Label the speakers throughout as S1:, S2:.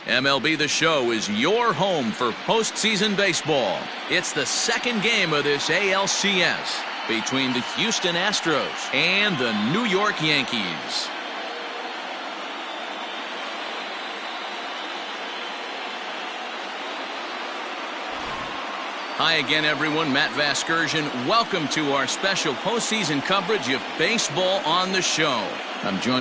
S1: MLB The Show is your home for postseason baseball. It's the second game of this ALCS between the Houston Astros and the New York Yankees. Hi again, everyone. Matt Vasgersian. Welcome to our special postseason coverage of Baseball on the Show. I'm joined.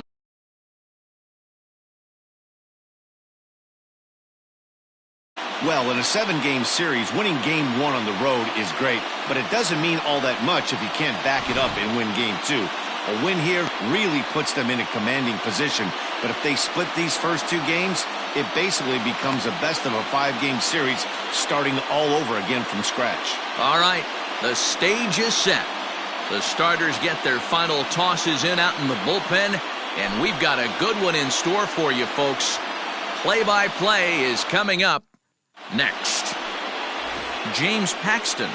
S2: Well, in a 7-game series, winning Game 1 on the road is great, but it doesn't mean all that much if you can't back it up and win Game 2. A win here really puts them in a commanding position, but if they split these first 2 games, it basically becomes a best of a 5-game series starting all over again from scratch.
S1: All right, the stage is set. The starters get their final tosses in out in the bullpen, and we've got a good one in store for you, folks. Play-by-play is coming up next. James Paxton.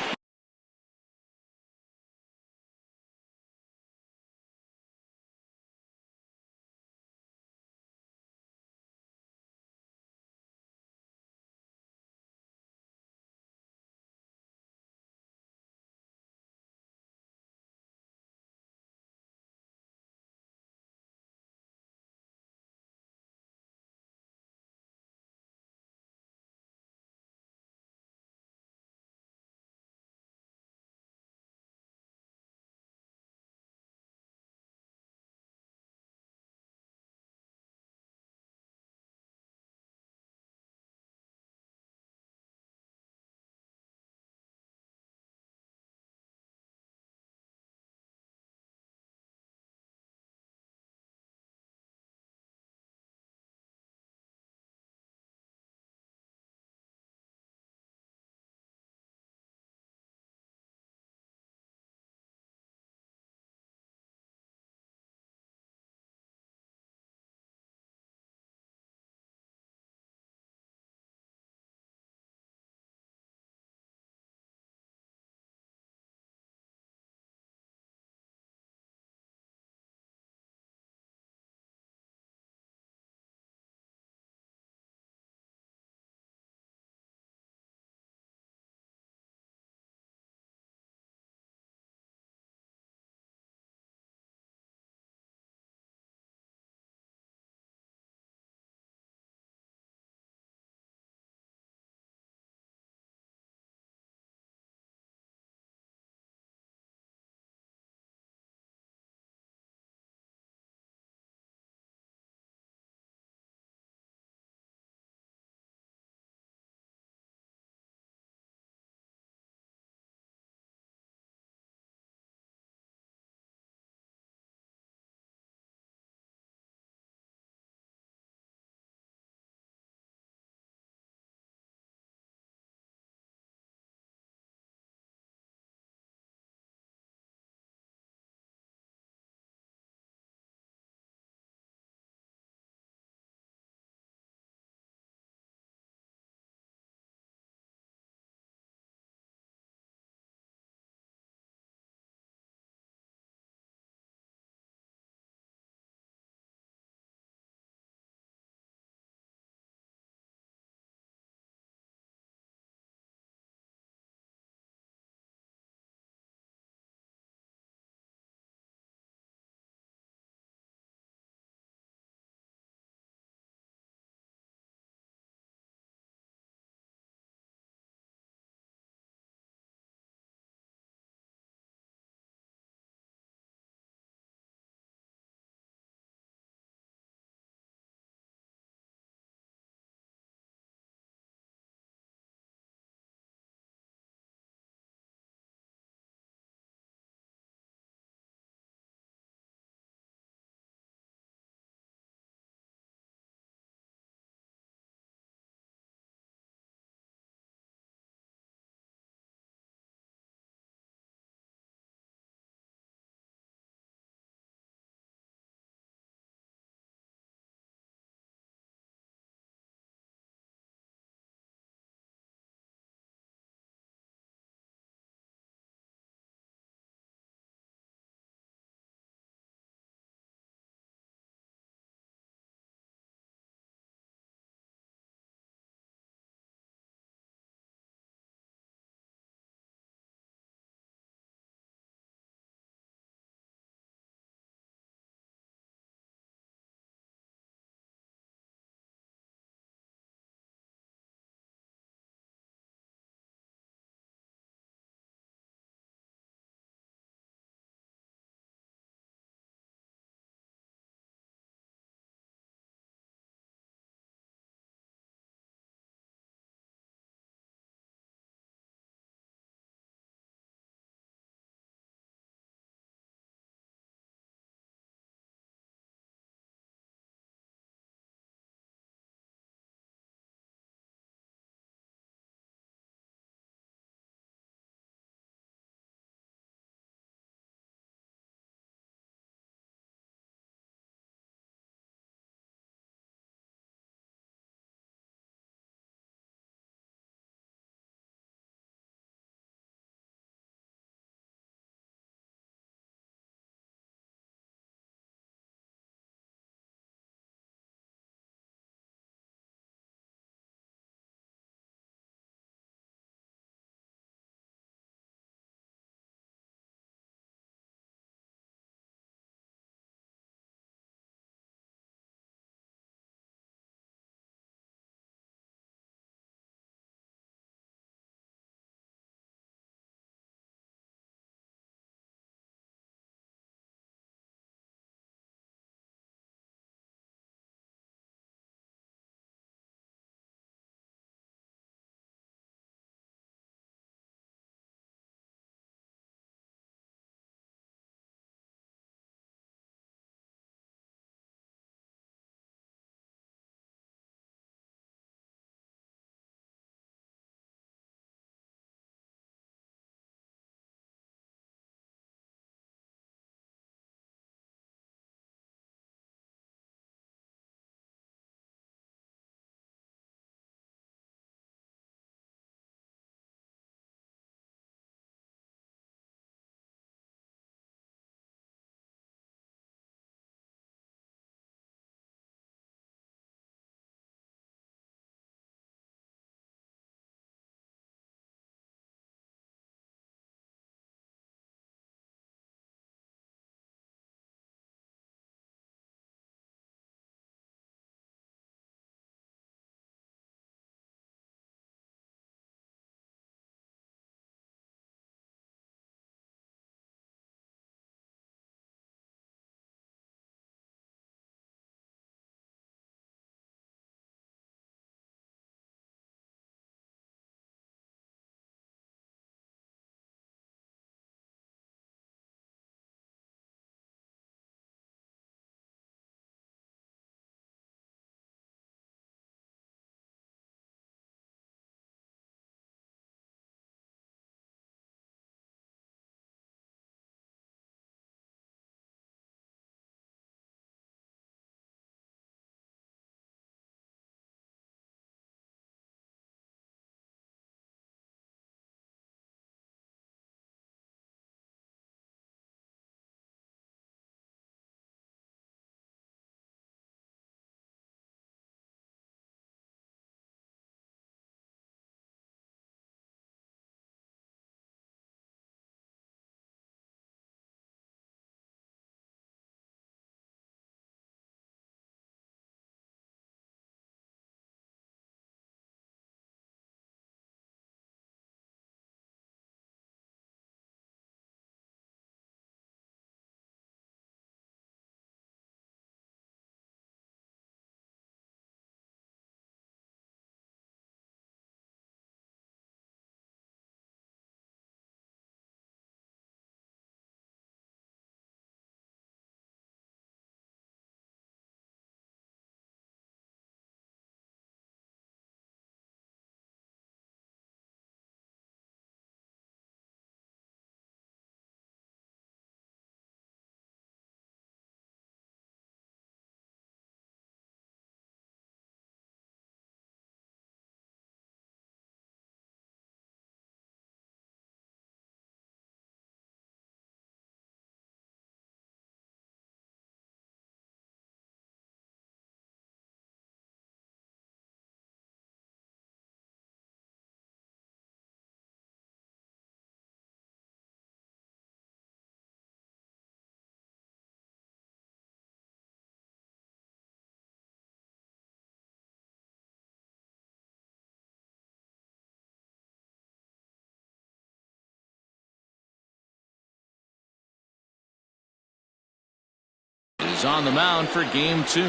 S1: is on the mound for game 2.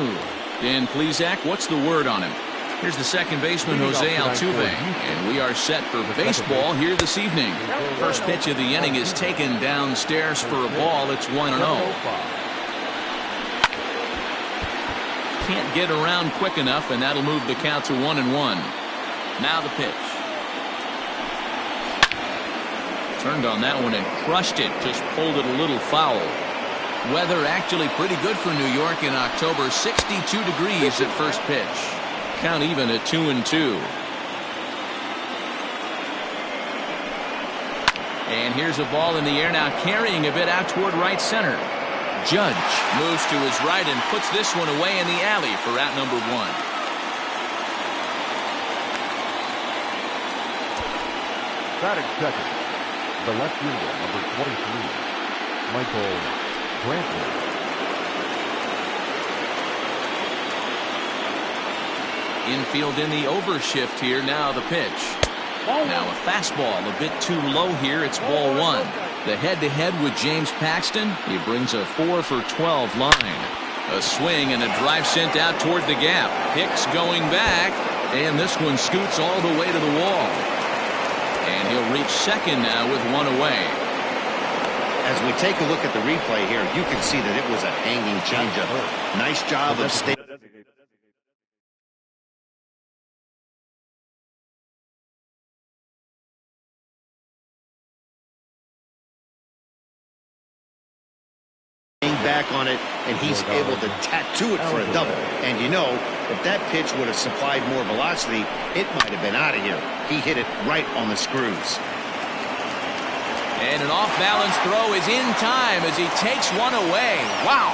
S1: Dan Plesac, what's the word on him? Here's the second baseman, Jose Altuve, and we are set for baseball here this evening. First pitch of the inning is taken downstairs for a ball. It's 1-0. Can't get around quick enough, and that'll move the count to 1-1. Now the pitch. Turned on that one and crushed it. Just pulled it a little foul. Weather actually pretty good for New York in October. 62 degrees at first pitch. Count even at 2-2. And here's a ball in the air now, carrying a bit out toward right center. Judge moves to his right and puts this one away in the alley for out number 1.
S3: Batting second, the left fielder, number 23, Michael Brantley.
S1: Infield in the overshift here. Now the pitch. Now a fastball a bit too low here. It's ball 1. The head-to-head with James Paxton. He brings a 4 for 12 line. A swing and a drive sent out toward the gap. Hicks going back, and this one scoots all the way to the wall. And he'll reach second now with 1 away.
S2: As we take a look at the replay here, you can see that it was a hanging changeup. Nice job of staying. Back on it, and he's able to tattoo it for a double. And you know, if that pitch would have supplied more velocity, it might have been out of here. He hit it right on the screws.
S1: And an off-balance throw is in time as he takes one away. Wow.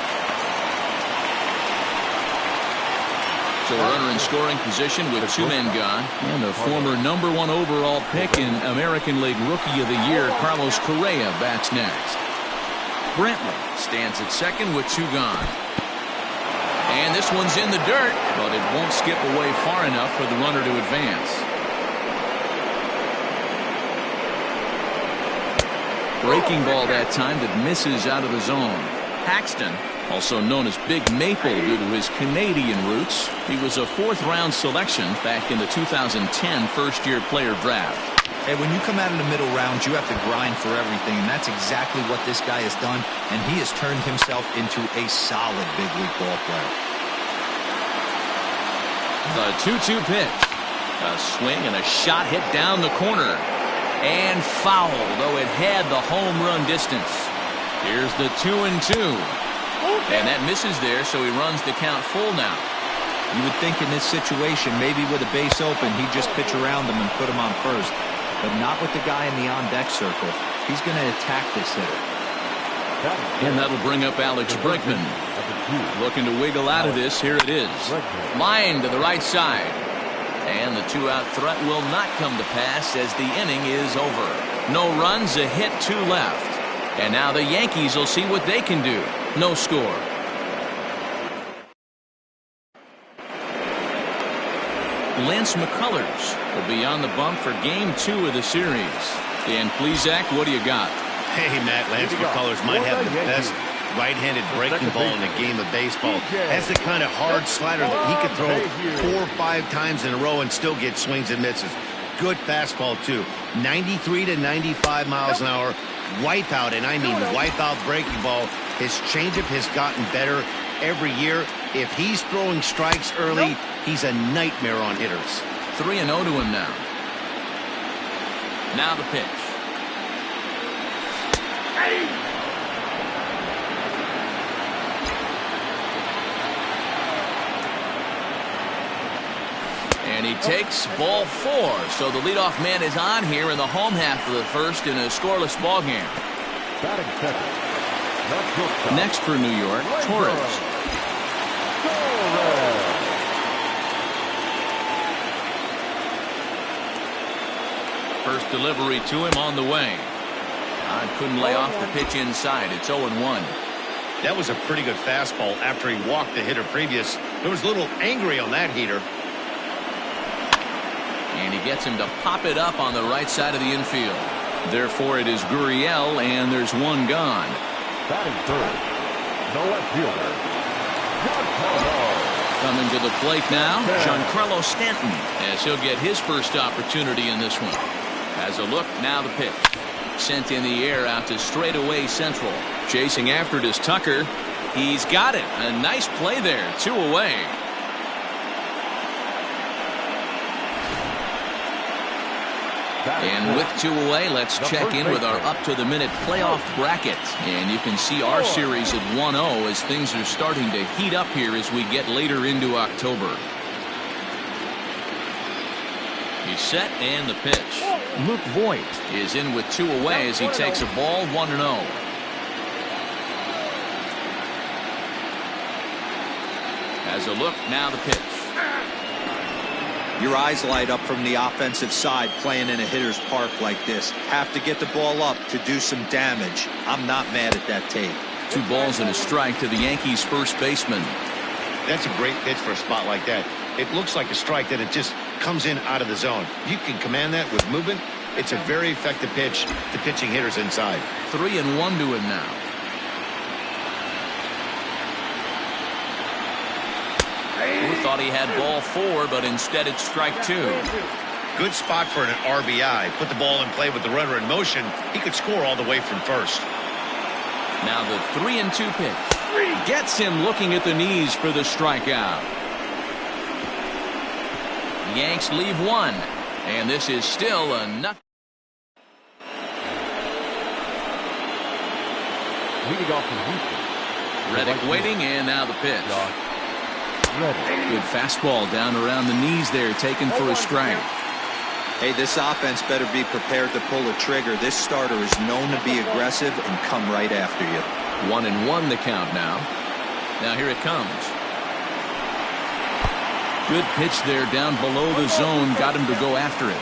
S1: So a runner in scoring position with 2 men gone, and the former #1 overall pick in American League Rookie of the Year, Carlos Correa, bats next. Brantley stands at second with 2 gone. And this one's in the dirt, but it won't skip away far enough for the runner to advance. Breaking ball that time that misses out of the zone. Paxton, also known as Big Maple due to his Canadian roots, he was a 4th-round selection back in the 2010 first-year player draft.
S4: Hey, when you come out in the middle rounds, you have to grind for everything, and that's exactly what this guy has done, and he has turned himself into a solid big league ball player.
S1: The 2-2 pitch. A swing and a shot hit down the corner. And foul, though it had the home run distance. Here's the 2-2. And that misses there, so he runs the count full now.
S4: You would think in this situation, maybe with a base open, he'd just pitch around him and put him on first. But not with the guy in the on-deck circle. He's going to attack this hitter.
S1: And that'll bring up Alex Bregman. Looking to wiggle out of this. Here it is. Line to the right side. And the 2-out threat will not come to pass as the inning is over. No runs, a hit, 2 left. And now the Yankees will see what they can do. No score. Lance McCullers will be on the bump for game 2 of the series. Dan Plesac, what do you got?
S2: Hey, Matt, Lance McCullers might have the best right-handed breaking ball in the game of baseball. Has the kind of hard slider that he could throw 4 or 5 times in a row and still get swings and misses. Good fastball, too. 93 to 95 miles an hour. Wipeout, and I mean wipeout breaking ball. His changeup has gotten better every year. If he's throwing strikes early, he's a nightmare on hitters.
S1: 3-0 to him now. Now the pitch. And he takes ball 4. So the leadoff man is on here in the home half of the first in a scoreless ball game. Next for New York, Torres. First delivery to him on the way. Couldn't lay off the pitch inside. It's 0-1.
S2: That was a pretty good fastball after he walked the hitter previous. It was a little angry on that heater.
S1: And he gets him to pop it up on the right side of the infield. Therefore, it is Gurriel, and there's 1 gone.
S3: Batting third, the left fielder,
S1: Coming to the plate now, Giancarlo Stanton, as he'll get his first opportunity in this one. Has a look, now the pitch. Sent in the air out to straightaway central. Chasing after it is Tucker. He's got it. A nice play there. 2 away. And with 2 away, let's check in with our up-to-the-minute playoff bracket. And you can see our series at 1-0 as things are starting to heat up here as we get later into October. He's set and the pitch. Luke Voigt is in with 2 away as he takes a ball 1-0. Has a look, now the pitch.
S4: Your eyes light up from the offensive side playing in a hitter's park like this. Have to get the ball up to do some damage. I'm not mad at that take.
S1: 2 balls and a strike to the Yankees first baseman.
S2: That's a great pitch for a spot like that. It looks like a strike that it just comes in out of the zone. You can command that with movement. It's a very effective pitch to pitching hitters inside.
S1: 3-1 to him now. Who thought he had ball 4, but instead it's strike 2.
S2: Good spot for an RBI. Put the ball in play with the runner in motion. He could score all the way from first.
S1: Now the 3-2 pitch. Gets him looking at the knees for the strikeout. Yanks leave 1. And this is still a nut.
S3: Leading off from Houston.
S1: Reddick waiting, and now the pitch. Good fastball down around the knees there, taken for a strike.
S4: Hey, this offense better be prepared to pull a trigger. This starter is known to be aggressive and come right after you.
S1: 1-1 the count now. Now here it comes. Good pitch there down below the zone. Got him to go after it.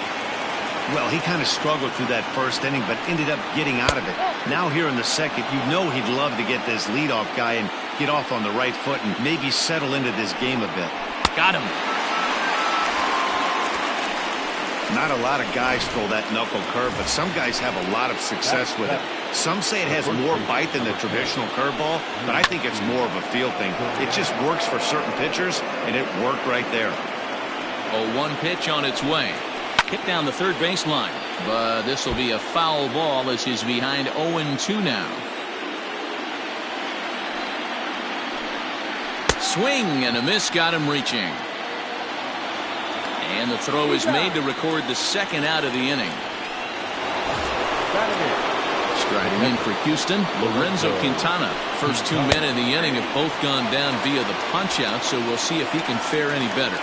S2: Well, he kind of struggled through that first inning, but ended up getting out of it. Now here in the second, you know he'd love to get this leadoff guy and get off on the right foot and maybe settle into this game a bit.
S1: Got him.
S2: Not a lot of guys throw that knuckle curve, but some guys have a lot of success with it. Some say it has more bite than the traditional curveball, but I think it's more of a feel thing. It just works for certain pitchers, and it worked right there.
S1: 0-1 pitch on its way. Hit down the third baseline, but this will be a foul ball as he's behind 0-2 now. Swing and a miss got him reaching. And the throw is made to record the second out of the inning. Striding in for Houston, Lorenzo Quintana. First 2 men in the inning have both gone down via the punch-out, so we'll see if he can fare any better.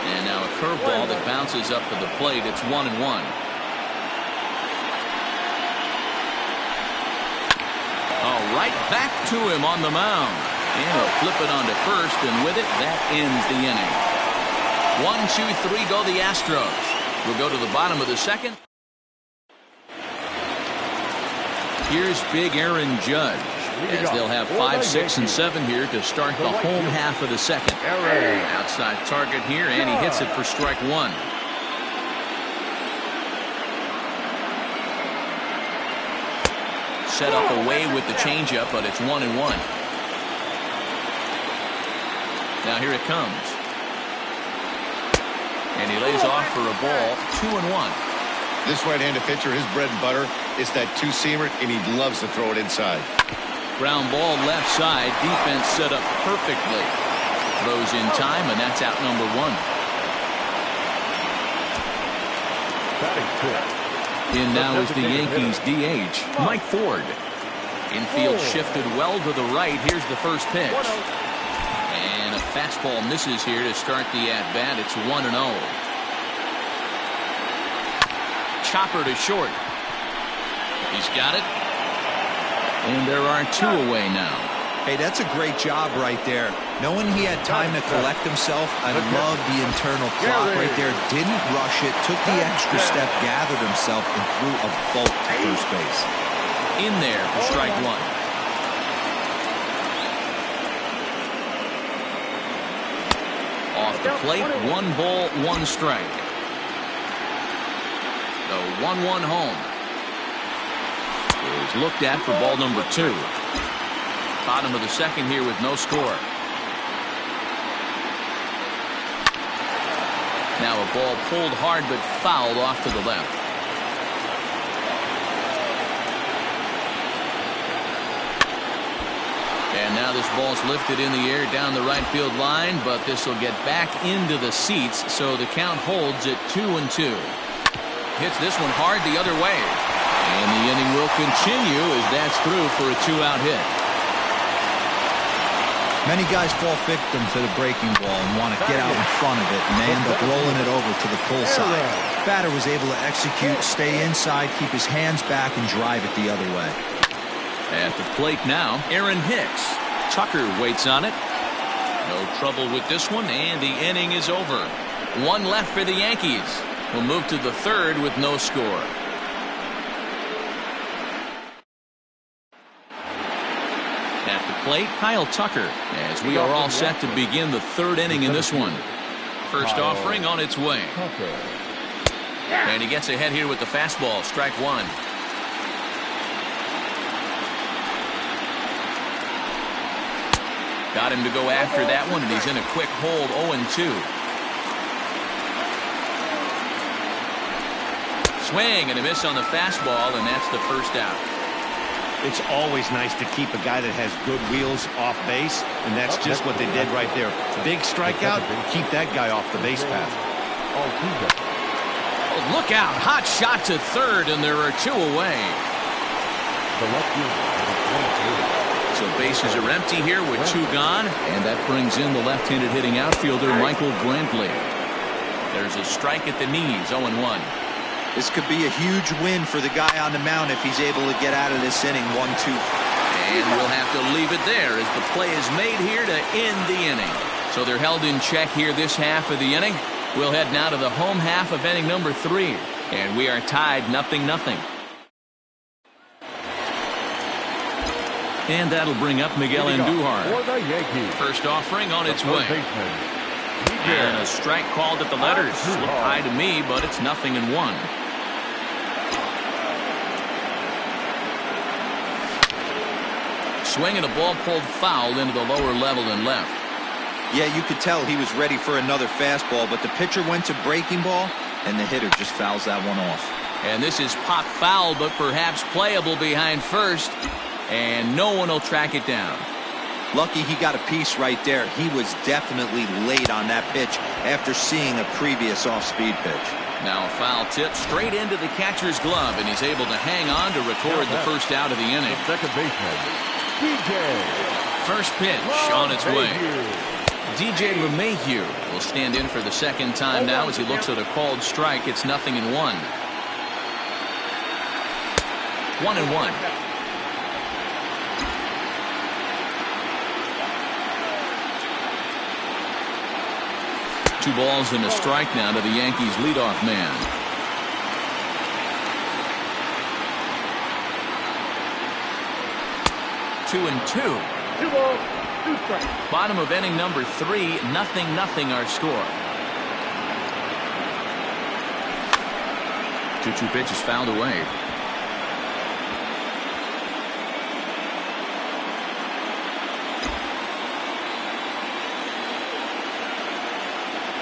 S1: And now a curveball that bounces up to the plate. It's 1-1. Oh, right back to him on the mound. And he'll flip it onto first, and with it, that ends the inning. 1, 2, 3 go the Astros. We'll go to the bottom of the second. Here's big Aaron Judge, as they'll have 5, 6, and 7 here to start the home half of the second. Outside target here, and he hits it for strike 1. Set up away with the changeup, but it's 1-1. Now here it comes. And he lays off for a ball, 2-1.
S2: This right-handed pitcher, his bread and butter is that two-seamer, and he loves to throw it inside.
S1: Ground ball left side. Defense set up perfectly. Throws in time, and that's out number 1. In now is the Yankees DH, Mike Ford. Infield shifted well to the right. Here's the first pitch. And a fastball misses here to start the at-bat. It's 1-0. Chopper to short. He's got it. And there are 2 away now.
S4: Hey, that's a great job right there. Knowing he had time to collect himself, I love the internal clock right there. Didn't rush it, took the extra step, gathered himself, and threw a bolt to first base.
S1: In there for strike 1. Off the plate, 1 ball, 1 strike. The 1-1 home is looked at for ball number 2. Bottom of the second here with no score. Now a ball pulled hard but fouled off to the left. And now this ball's lifted in the air down the right field line, but this will get back into the seats, so the count holds at 2-2. Hits this one hard the other way. And the inning will continue as that's through for a 2-out hit.
S4: Many guys fall victim to the breaking ball and want to get out in front of it, and they end up rolling it over to the pull side. Batter was able to execute, stay inside, keep his hands back, and drive it the other way.
S1: At the plate now, Aaron Hicks. Tucker waits on it. No trouble with this one, and the inning is over. One left for the Yankees. We'll move to the third with no score. At the plate, Kyle Tucker, as we are all set to begin the third inning in this one. First offering on its way. And he gets ahead here with the fastball, strike one. Got him to go after that one, and he's in a quick hold, 0-2. Swing and a miss on the fastball, and that's the first out.
S2: It's always nice to keep a guy that has good wheels off base, and that's just what they did right there. Big strikeout, keep that guy off the base path.
S1: Oh, look out, hot shot to third, and there are two away. So bases are empty here with two gone, and that brings in the left-handed hitting outfielder Michael Brantley. There's a strike at the knees, 0-1.
S4: This could be a huge win for the guy on the mound if he's able to get out of this inning 1-2.
S1: And we'll have to leave it there as the play is made here to end the inning. So they're held in check here this half of the inning. We'll head now to the home half of inning number 3. And we are tied 0-0. And that'll bring up Miguel Andujar. First offering on its way. And a strike called at the letters. Looked high to me, but it's 0-1. Swing and a ball pulled foul into the lower level and left.
S4: Yeah, you could tell he was ready for another fastball, but the pitcher went to breaking ball, and the hitter just fouls that one off.
S1: And this is pop foul, but perhaps playable behind first. And no one will track it down.
S4: Lucky he got a piece right there. He was definitely late on that pitch after seeing a previous off-speed pitch.
S1: Now a foul tip straight into the catcher's glove, and he's able to hang on to record the first out of the inning.
S3: Second baseman, DJ.
S1: First pitch on its way. DJ LeMahieu will stand in for the second time now as he looks at a called strike. It's 0-1. 1-1. Two balls and a strike now to the Yankees leadoff man. Two and two.
S3: 2 balls, 2 strikes.
S1: Bottom of inning number 3, 0-0 our score. 2-2 pitch is fouled away.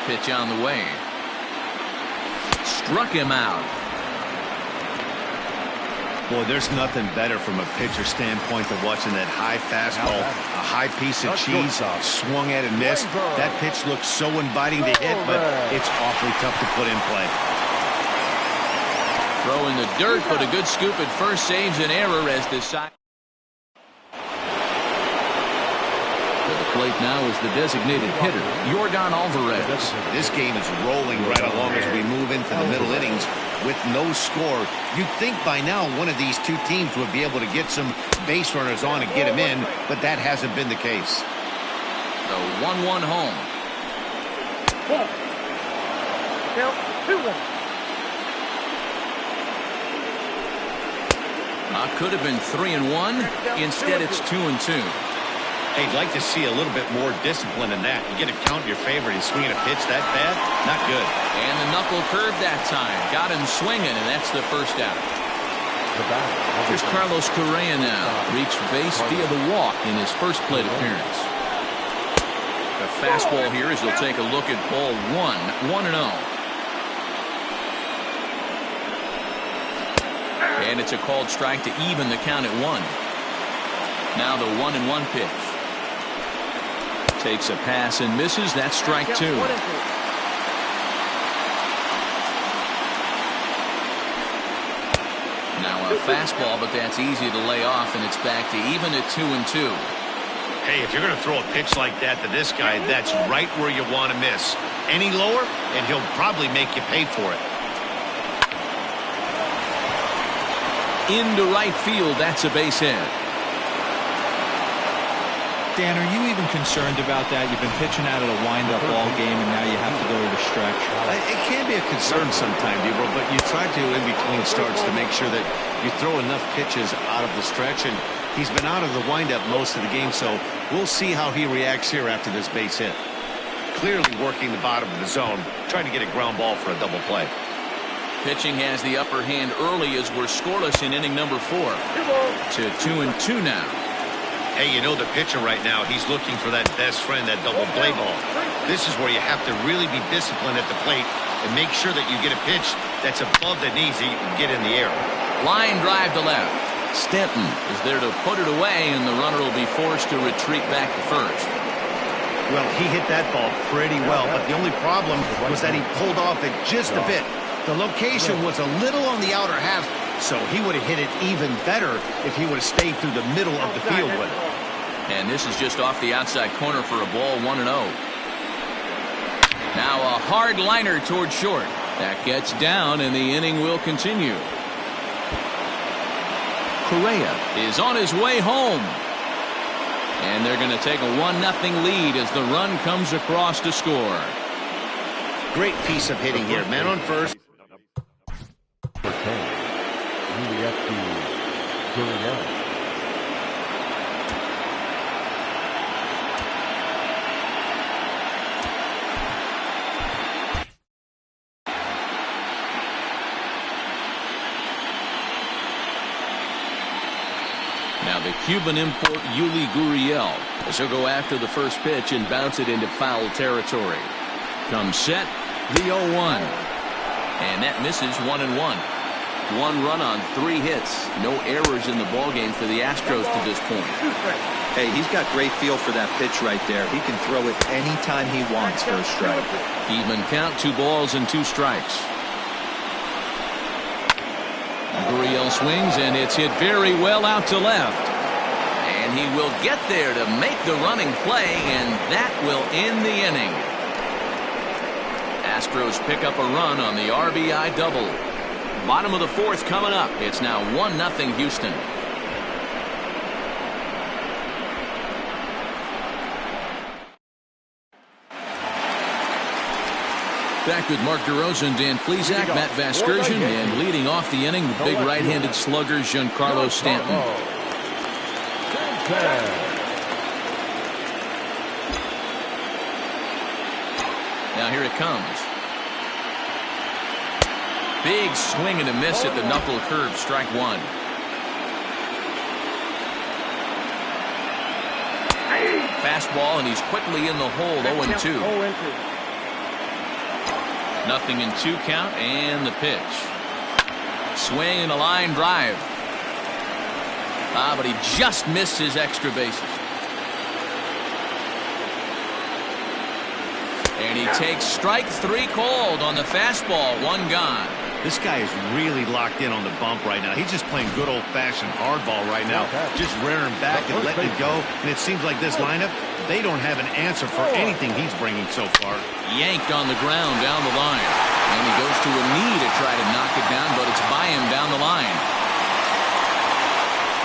S1: Pitch on the way. Struck him out.
S2: Boy, there's nothing better from a pitcher standpoint than watching that high fastball, a high piece of cheese, swung at and missed. That pitch looks so inviting to hit, but it's awfully tough to put in play.
S1: Throw in the dirt, but a good scoop at first saves an error as the side. Plate now is the designated hitter, Yordan Alvarez.
S2: This game is rolling right along as we move into the middle innings with no score. You'd think by now one of these two teams would be able to get some base runners on and get them in, but that hasn't been the case.
S1: The 1-1 home. Could have been 3-1. Instead, it's 2-2.
S2: Hey, I'd like to see a little bit more discipline in that. You get a count in your favor and swinging a pitch that bad? Not good.
S1: And the knuckle curve that time. Got him swinging, and that's the first out.
S3: the bat.
S1: Here's Carlos Correa now. Reached base via the walk in his first plate appearance. A fastball here as he'll take a look at ball 1-0. And it's a called strike to even the count at 1. Now the 1-1 pitch. Takes a pass and misses. That's strike 2. Now a fastball, but that's easy to lay off, and it's back to even at 2-2.
S2: Hey, if you're going to throw a pitch like that to this guy, that's right where you want to miss. Any lower, and he'll probably make you pay for it.
S1: Into right field, that's a base hit.
S4: Dan, are you even concerned about that? You've been pitching out of a wind-up ball game, and now you have to go to the stretch.
S2: It can be a concern sometimes, Debo, but you try to in between starts to make sure that you throw enough pitches out of the stretch, and he's been out of the wind-up most of the game, so we'll see how he reacts here after this base hit. Clearly working the bottom of the zone, trying to get a ground ball for a double play.
S1: Pitching has the upper hand early as we're scoreless in inning number 4. To 2-2 now.
S2: Hey, you know the pitcher right now, he's looking for that best friend, that double play ball. This is where you have to really be disciplined at the plate and make sure that you get a pitch that's above the knees that you can get in the air.
S1: Line drive to left. Stanton is there to put it away, and the runner will be forced to retreat back to first.
S2: Well, he hit that ball pretty well, but the only problem was that he pulled off it just a bit. The location was a little on the outer half, so he would have hit it even better if he would have stayed through the middle of the field with it.
S1: And this is just off the outside corner for a ball 1-0. Now a hard liner toward short. That gets down, and the inning will continue. Correa is on his way home. And they're going to take a 1-0 lead as the run comes across to score.
S2: Great piece of hitting here. Man on first.
S1: Now the Cuban import Yuli Gurriel as he'll go after the first pitch and bounce it into foul territory. Comes set, the 0-1. And that misses 1-1. 1 run on 3 hits. No errors in the ballgame for the Astros to this point.
S4: Hey, he's got great feel for that pitch right there. He can throw it anytime he wants for a strike.
S1: Even count, 2 balls and 2 strikes. Gurriel swings, and it's hit very well out to left. And he will get there to make the running play, and that will end the inning. Astros pick up a run on the RBI double. Bottom of the 4th coming up. It's now 1-0 Houston. Back with Mark DeRosa and Dan Plesac, Matt Vasgersian, and leading off the inning, the big right-handed slugger, Giancarlo Stanton. Now here it comes. Big swing and a miss at the knuckle curve, strike 1. Fastball, and he's quickly in the hole, 0-2. 0-2 count, and the pitch. Swing and a line drive. But he just missed his extra bases. And he takes strike 3 called on the fastball, 1 gone.
S2: This guy is really locked in on the bump right now. He's just playing good old-fashioned hardball right now. Just rearing back and letting it go. And it seems like this lineup, they don't have an answer for anything he's bringing so far.
S1: Yanked on the ground down the line. And he goes to a knee to try to knock it down, but it's by him down the line.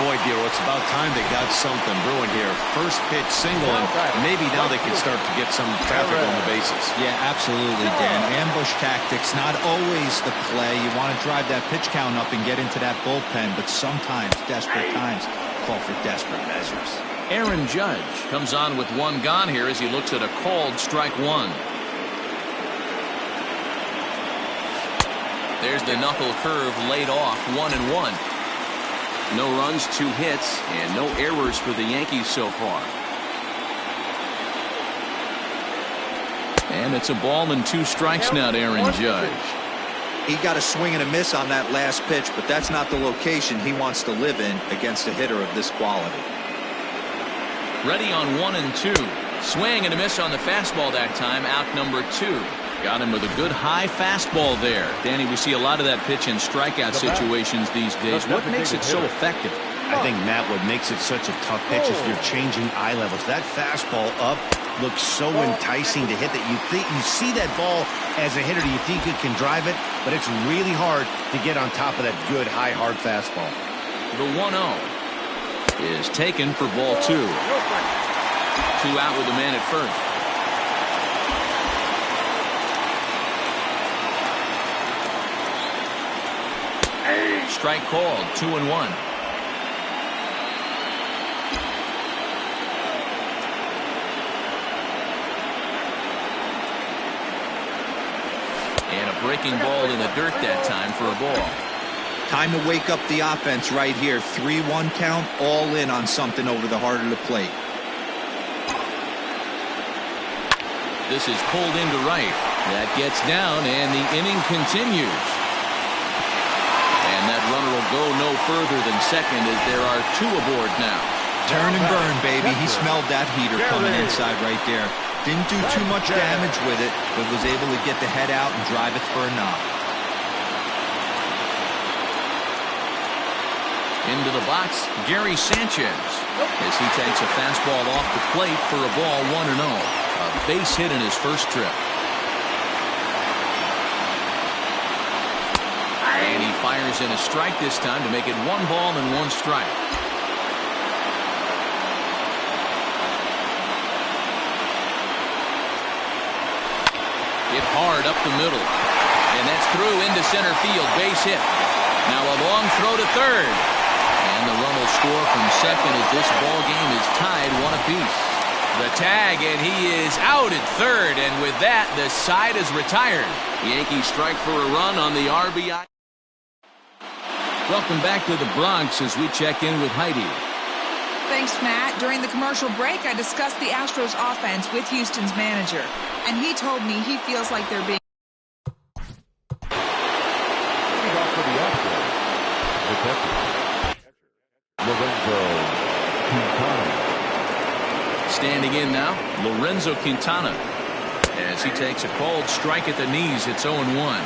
S2: Boy, Dero, it's about time they got something brewing here. First pitch single, and maybe now they can start to get some traffic on the bases.
S4: Yeah, absolutely, Dan. Ambush tactics, not always the play. You want to drive that pitch count up and get into that bullpen, but sometimes, desperate times, call for desperate measures.
S1: Aaron Judge comes on with 1 gone here as he looks at a called strike 1. There's the knuckle curve laid off, 1-1. No runs, 2 hits, and no errors for the Yankees so far. And it's a ball and 2 strikes now to Aaron Judge.
S4: He got a swing and a miss on that last pitch, but that's not the location he wants to live in against a hitter of this quality.
S1: Ready on 1 and 2. Swing and a miss on the fastball that time. Out number 2. Got him with a good high fastball there. Danny, we see a lot of that pitch in strikeout situations these days. What makes it so effective?
S2: I think, Matt, what makes it such a tough pitch is you're changing eye levels. That fastball up looks so enticing to hit that you see that ball as a hitter, you think you can drive it, but it's really hard to get on top of that good high hard fastball.
S1: The 1-0 is taken for ball 2. 2 out with the man at first. Strike called. 2-1. And a breaking ball in the dirt that time for a ball.
S4: Time to wake up the offense right here. 3-1 count, all in on something over the heart of the plate.
S1: This is pulled into right. That gets down, and the inning continues. And that runner will go no further than second as there are 2 aboard now.
S4: Turn and burn, baby. He smelled that heater coming inside right there. Didn't do too much damage with it, but was able to get the head out and drive it for a knock.
S1: Into the box, Gary Sanchez, as he takes a fastball off the plate for a ball. 1-0. A base hit in his first trip. And he fires in a strike this time to make it 1 ball and 1 strike. Hit hard up the middle. And that's through into center field. Base hit. Now a long throw to third. And the run will score from second as this ball game is tied 1 apiece. The tag, and he is out at third. And with that, the side is retired. Yankees strike for a run on the RBI. Welcome back to the Bronx as we check in with Heidi.
S5: Thanks, Matt. During the commercial break, I discussed the Astros offense with Houston's manager, and he told me he feels like they're being
S1: Standing in now, Lorenzo Quintana, as he takes a called strike at the knees. It's 0-1.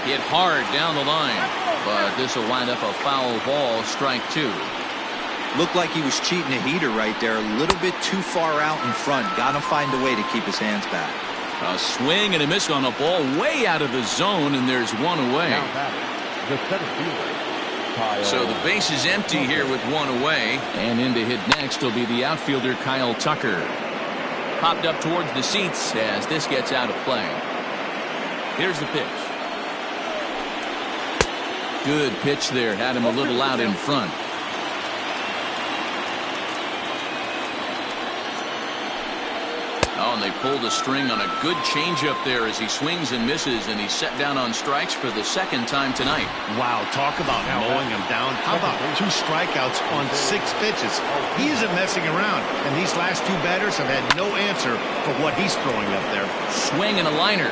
S1: Hit hard down the line, but this will wind up a foul ball. Strike 2.
S4: Looked like he was cheating a heater right there. A little bit too far out in front. Got to find a way to keep his hands back.
S1: A swing and a miss on a ball way out of the zone, and there's 1 away. So the base is empty here with 1 away, and in to hit next will be the outfielder Kyle Tucker. Popped up towards the seats as this gets out of play. Here's the pitch. Good pitch there. Had him a little out in front. Oh, and they pulled a string on a good changeup there as he swings and misses, and he's set down on strikes for the 2nd time tonight.
S2: Wow, talk about mowing him down. How about 2 strikeouts on 6 pitches? He isn't messing around, and these last 2 batters have had no answer for what he's throwing up there.
S1: Swing and a liner.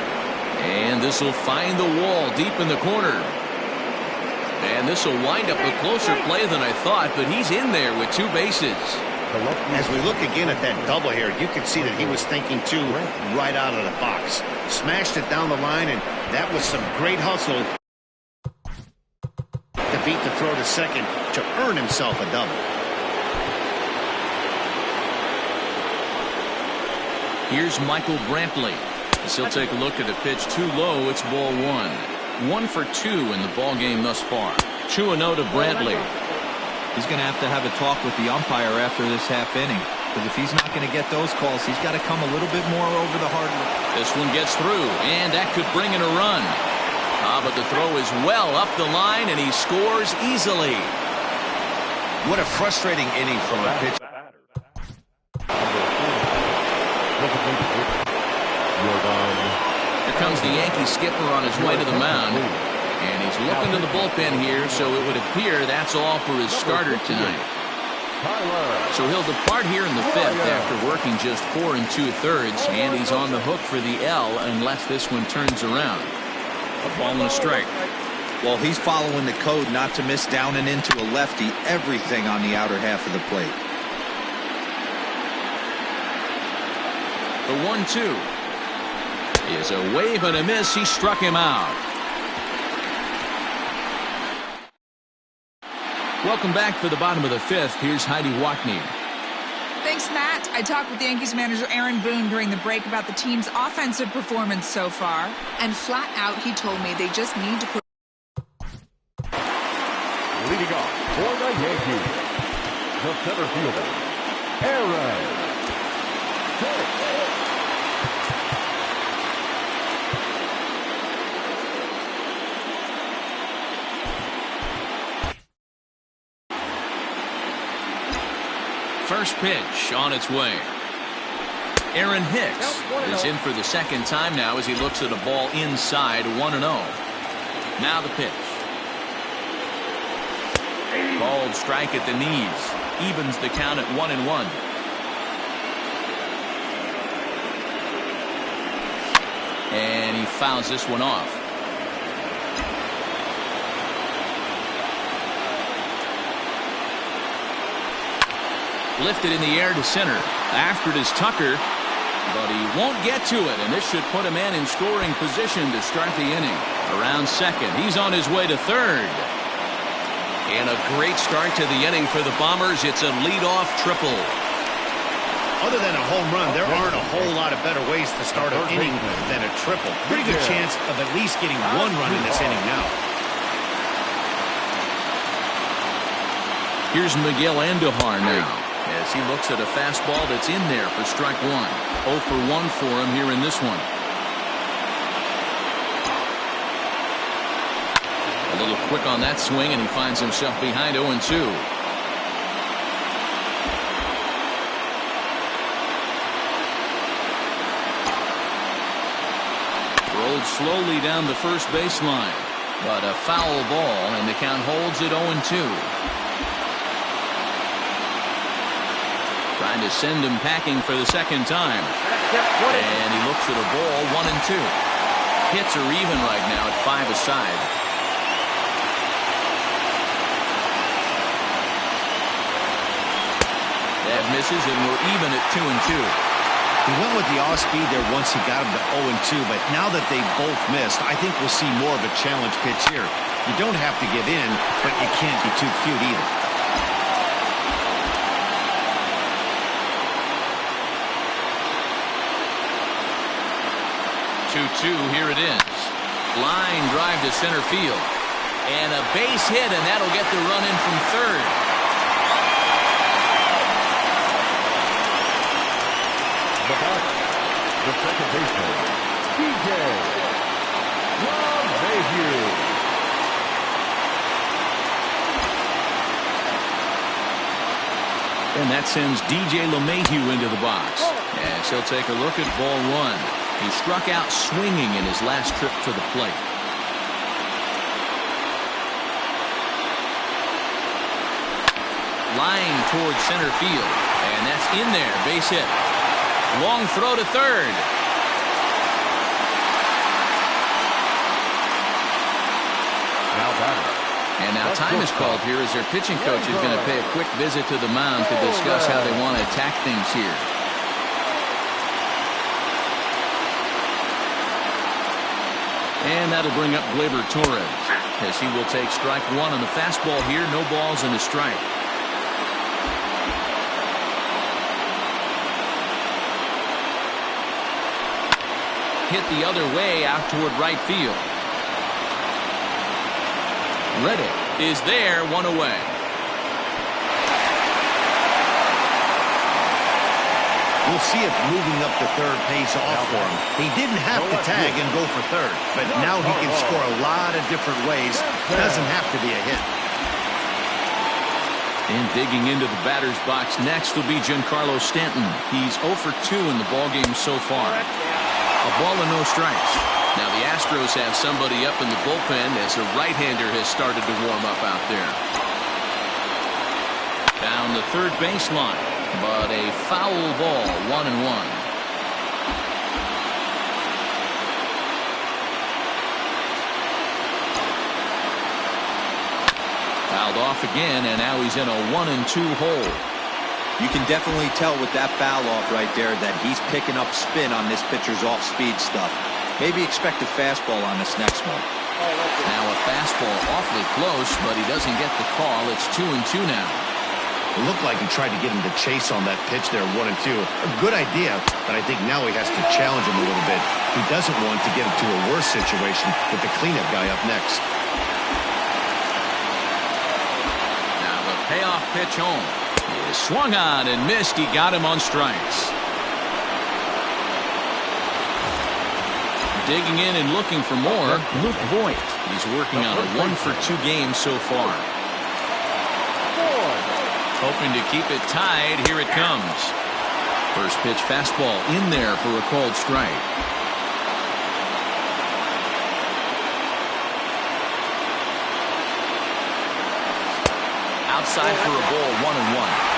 S1: And this will find the wall deep in the corner. And this will wind up a closer play than I thought, but he's in there with 2 bases.
S2: As we look again at that double here, you can see that he was thinking too right out of the box. Smashed it down the line, and that was some great hustle to beat the throw to second to earn himself a double.
S1: Here's Michael Brantley. As he'll take a look at the pitch too low. It's ball 1. 1 for 2 in the ball game thus far. 2-0 to Brantley.
S4: He's going to have a talk with the umpire after this half inning, because if he's not going to get those calls, he's got to come a little bit more over the hard.
S1: This one gets through, and that could bring in a run. But the throw is well up the line, and he scores easily.
S2: What a frustrating inning from a pitch.
S1: Here comes the Yankee skipper on his way to the mound. looking to the bullpen here, so it would appear that's all for his starter tonight. So he'll depart here in the fifth after working just 4 2/3, and he's on the hook for the L unless this one turns around. A ball and a strike.
S4: Well, he's following the code not to miss down and into a lefty. Everything on the outer half of the plate.
S1: The 1-2 is a wave and a miss. He struck him out. Welcome back for the bottom of the fifth. Here's Heidi Watney.
S5: Thanks, Matt. I talked with Yankees manager Aaron Boone during the break about the team's offensive performance so far. And flat out, he told me they just need to put...
S3: Leading off for the Yankees, the center fielder, Aaron Hicks.
S1: First pitch on its way. Aaron Hicks is in for the second time now as he looks at a ball inside 1-0. Now the pitch. Bald strike at the knees. Evens the count at 1-1. And he fouls this one off. Lifted in the air to center. After it is Tucker, but he won't get to it, and this should put a man in scoring position to start the inning. Around second, he's on his way to third. And a great start to the inning for the Bombers. It's a leadoff triple.
S2: Other than a home run, there aren't a whole lot of better ways to start an inning than a triple. Pretty good chance of at least getting one run in this inning now.
S1: Here's Miguel Andujar now, as he looks at a fastball that's in there for strike one. 0 for 1 for him here in this one. A little quick on that swing, and he finds himself behind 0-2. Rolled slowly down the first baseline, but a foul ball, and the count holds at 0-2. Trying to send him packing for the second time. And he looks at a ball, 1-2. Hits are even right now at 5 aside. That misses, and we're even at 2-2.
S2: He went with the off-speed there once he got him to 0-2, but now that they both missed, I think we'll see more of a challenge pitch here. You don't have to give in, but you can't be too cute either.
S1: 2-2, here it is. Line drive to center field. And a base hit, and that'll get the run in from third.
S3: The second baseman, DJ LeMahieu.
S1: And that sends DJ LeMahieu into the box. As he'll take a look at ball one. He struck out swinging in his last trip to the plate. Line towards center field. And that's in there. Base hit. Long throw to third. And now time is called here as their pitching coach is going to pay a quick visit to the mound to discuss how they want to attack things here. And that'll bring up Gleyber Torres as he will take strike one on the fastball here. No balls and a strike. Hit the other way out toward right field. Reddick is there, one away.
S2: We'll see if moving up to third pays off for him. He didn't have to tag and go for third, but now he can score a lot of different ways. Doesn't have to be a hit.
S1: And digging into the batter's box next will be Giancarlo Stanton. He's 0 for 2 in the ballgame so far. A ball and no strikes. Now the Astros have somebody up in the bullpen as a right-hander has started to warm up out there. Down the third baseline, but a foul ball, 1-1. Fouled off again, and now he's in a 1-2 hole.
S4: You can definitely tell with that foul off right there that he's picking up spin on this pitcher's off-speed stuff. Maybe expect a fastball on this next one.
S1: Now a fastball awfully close, but he doesn't get the call. It's 2-2 now.
S2: It looked like he tried to get him to chase on that pitch there, 1-2. A good idea, but I think now he has to challenge him a little bit. He doesn't want to get into a worse situation with the cleanup guy up next.
S1: Payoff pitch home. He swung on and missed. He got him on strikes. Digging in and looking for more, Luke Voigt. He's working on a 1-for-2 game so far. Hoping to keep it tied. Here it comes. First pitch fastball in there for a called strike. Outside for a ball, 1-1.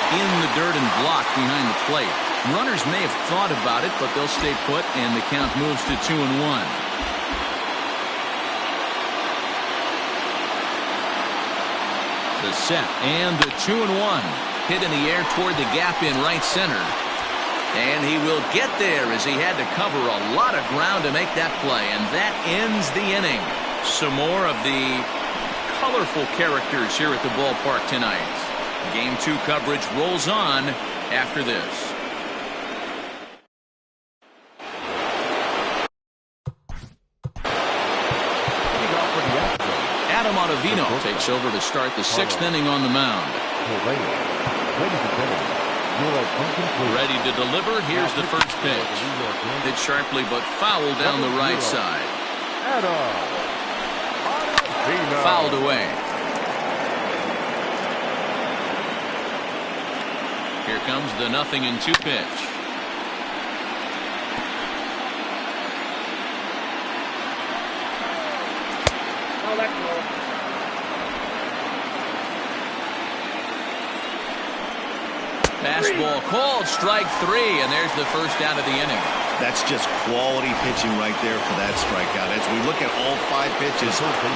S1: In the dirt and blocked behind the plate. Runners may have thought about it, but they'll stay put, and the count moves to 2-1. The set and the 2-1. Hit in the air toward the gap in right center. And he will get there as he had to cover a lot of ground to make that play. And that ends the inning. Some more of the colorful characters here at the ballpark tonight. Game 2 coverage rolls on after this. Adam Ottavino takes over to start the 6th inning on the mound.
S3: Ladies and gentlemen,
S1: ready to deliver. Here's the first pitch. Hit sharply but fouled down the right side. Fouled away. Here comes the 0-2 pitch. Fastball called, strike 3, and there's the first out of the inning.
S2: That's just quality pitching right there for that strikeout. As we look at all 5 pitches,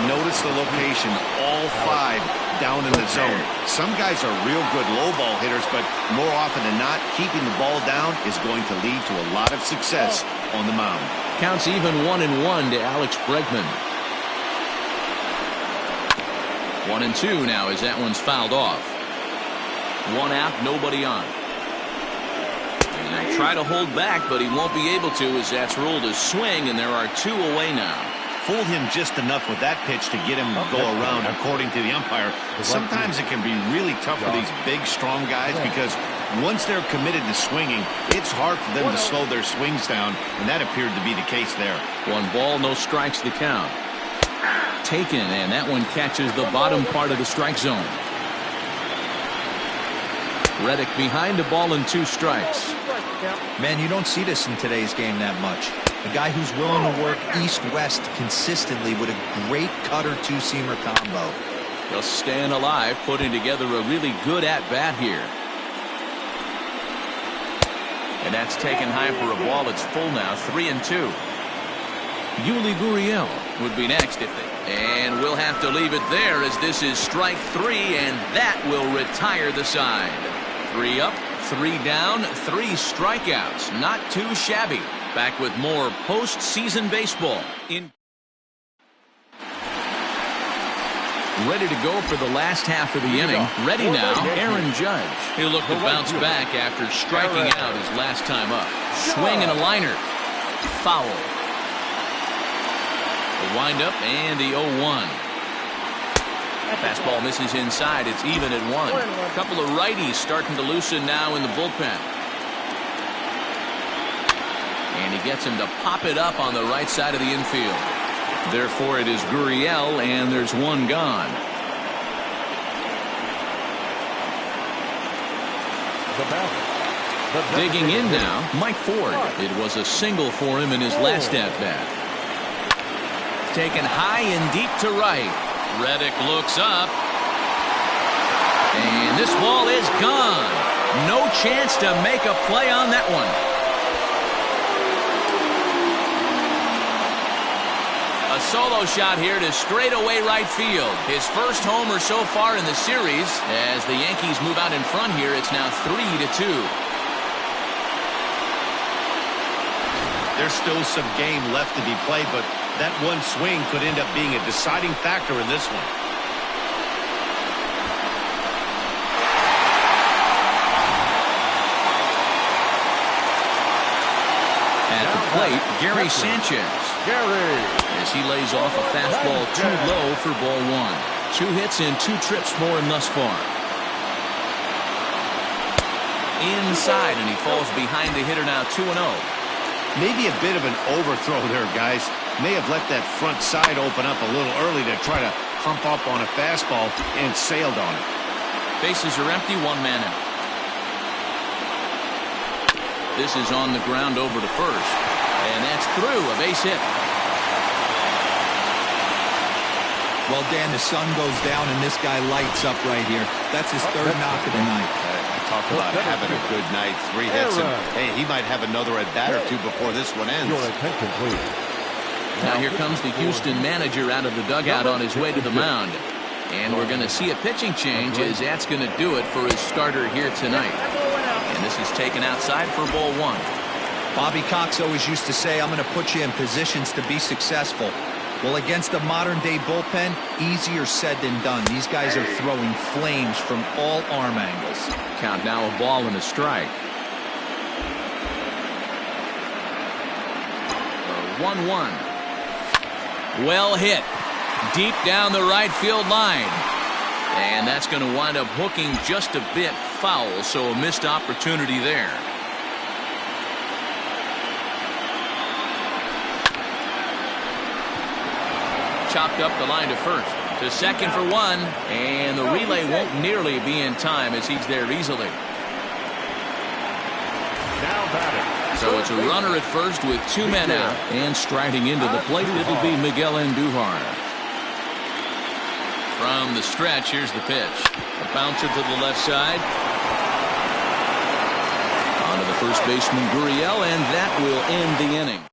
S2: notice the location, all 5 down in the zone. Some guys are real good low ball hitters, but more often than not, keeping the ball down is going to lead to a lot of success on the mound.
S1: Counts even 1-1 to Alex Bregman. 1-2 now as that one's fouled off. 1 out, nobody on. He's going to try to hold back, but he won't be able to as that's ruled a swing, and there are 2 away now.
S2: Fooled him just enough with that pitch to get him to go around, according to the umpire. Sometimes it can be really tough for these big, strong guys because once they're committed to swinging, it's hard for them to slow their swings down, and that appeared to be the case there. 1 ball, no strikes the count. Taken, and that one catches the bottom part of the strike zone. Reddick behind the ball and 2 strikes.
S4: Man, you don't see this in today's game that much. A guy who's willing to work east-west consistently with a great cutter 2-seamer combo.
S1: Just staying alive, putting together a really good at-bat here. And that's taken high for a ball. It's full now, 3-2. Yuli Gurriel would be next if they... And we'll have to leave it there as this is strike 3, and that will retire the side. 3 up, 3 down, 3 strikeouts. Not too shabby. Back with more postseason baseball. Ready to go for the last half of the inning. Ready now, Aaron Judge. He'll look to bounce back after striking out his last time up. Swing and a liner. Foul. The windup and the 0-1. Fastball misses inside. It's even at 1. A couple of righties starting to loosen now in the bullpen. And he gets him to pop it up on the right side of the infield. Therefore, it is Gurriel, and there's 1 gone. Digging in now, Mike Ford. It was a single for him in his last at-bat. Taken high and deep to right. Reddick looks up. And this ball is gone. No chance to make a play on that one. A solo shot here to straightaway right field. His first homer so far in the series. As the Yankees move out in front here, it's now 3-2.
S2: There's still some game left to be played, but that one swing could end up being a deciding factor in this one.
S1: At the plate, Gary Sanchez. As he lays off a fastball too low for ball one. 2 hits and 2 trips for him thus far. Inside, and he falls behind the hitter now 2-0.
S2: Maybe a bit of an overthrow there, guys. May have let that front side open up a little early to try to hump up on a fastball and sailed on it.
S1: Bases are empty, 1 man out. This is on the ground over to first. And that's through, a base hit.
S4: Well, Dan, the sun goes down and this guy lights up right here. That's his 3rd knock of the night.
S2: Talk about having a good night. 3 hits, and hey, he might have another at-bat or 2 before this one ends.
S1: Now here comes the Houston manager out of the dugout on his way to the mound. And we're going to see a pitching change as that's going to do it for his starter here tonight. And this is taken outside for ball 1.
S4: Bobby Cox always used to say, I'm going to put you in positions to be successful. Well, against a modern-day bullpen, easier said than done. These guys are throwing flames from all arm angles.
S1: Count now, a ball and a strike. 1-1. Well hit. Deep down the right field line. And that's going to wind up hooking just a bit foul, so a missed opportunity there. Chopped up the line to first. To second for 1. And the relay won't nearly be in time as he's there easily. So it's a runner at first with 2 men out. And striding into the plate, it'll be Miguel Andujar. From the stretch, here's the pitch. A bouncer to the left side. On to the first baseman, Gurriel, and that will end the inning.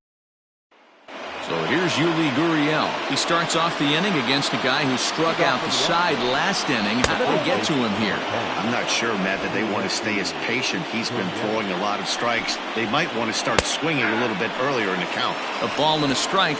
S1: So here's Yuli Gurriel. He starts off the inning against a guy who struck out the side last inning. How did they get to him here?
S2: I'm not sure, Matt, that they want to stay as patient. He's been throwing a lot of strikes. They might want to start swinging a little bit earlier in the count.
S1: A ball and a strike.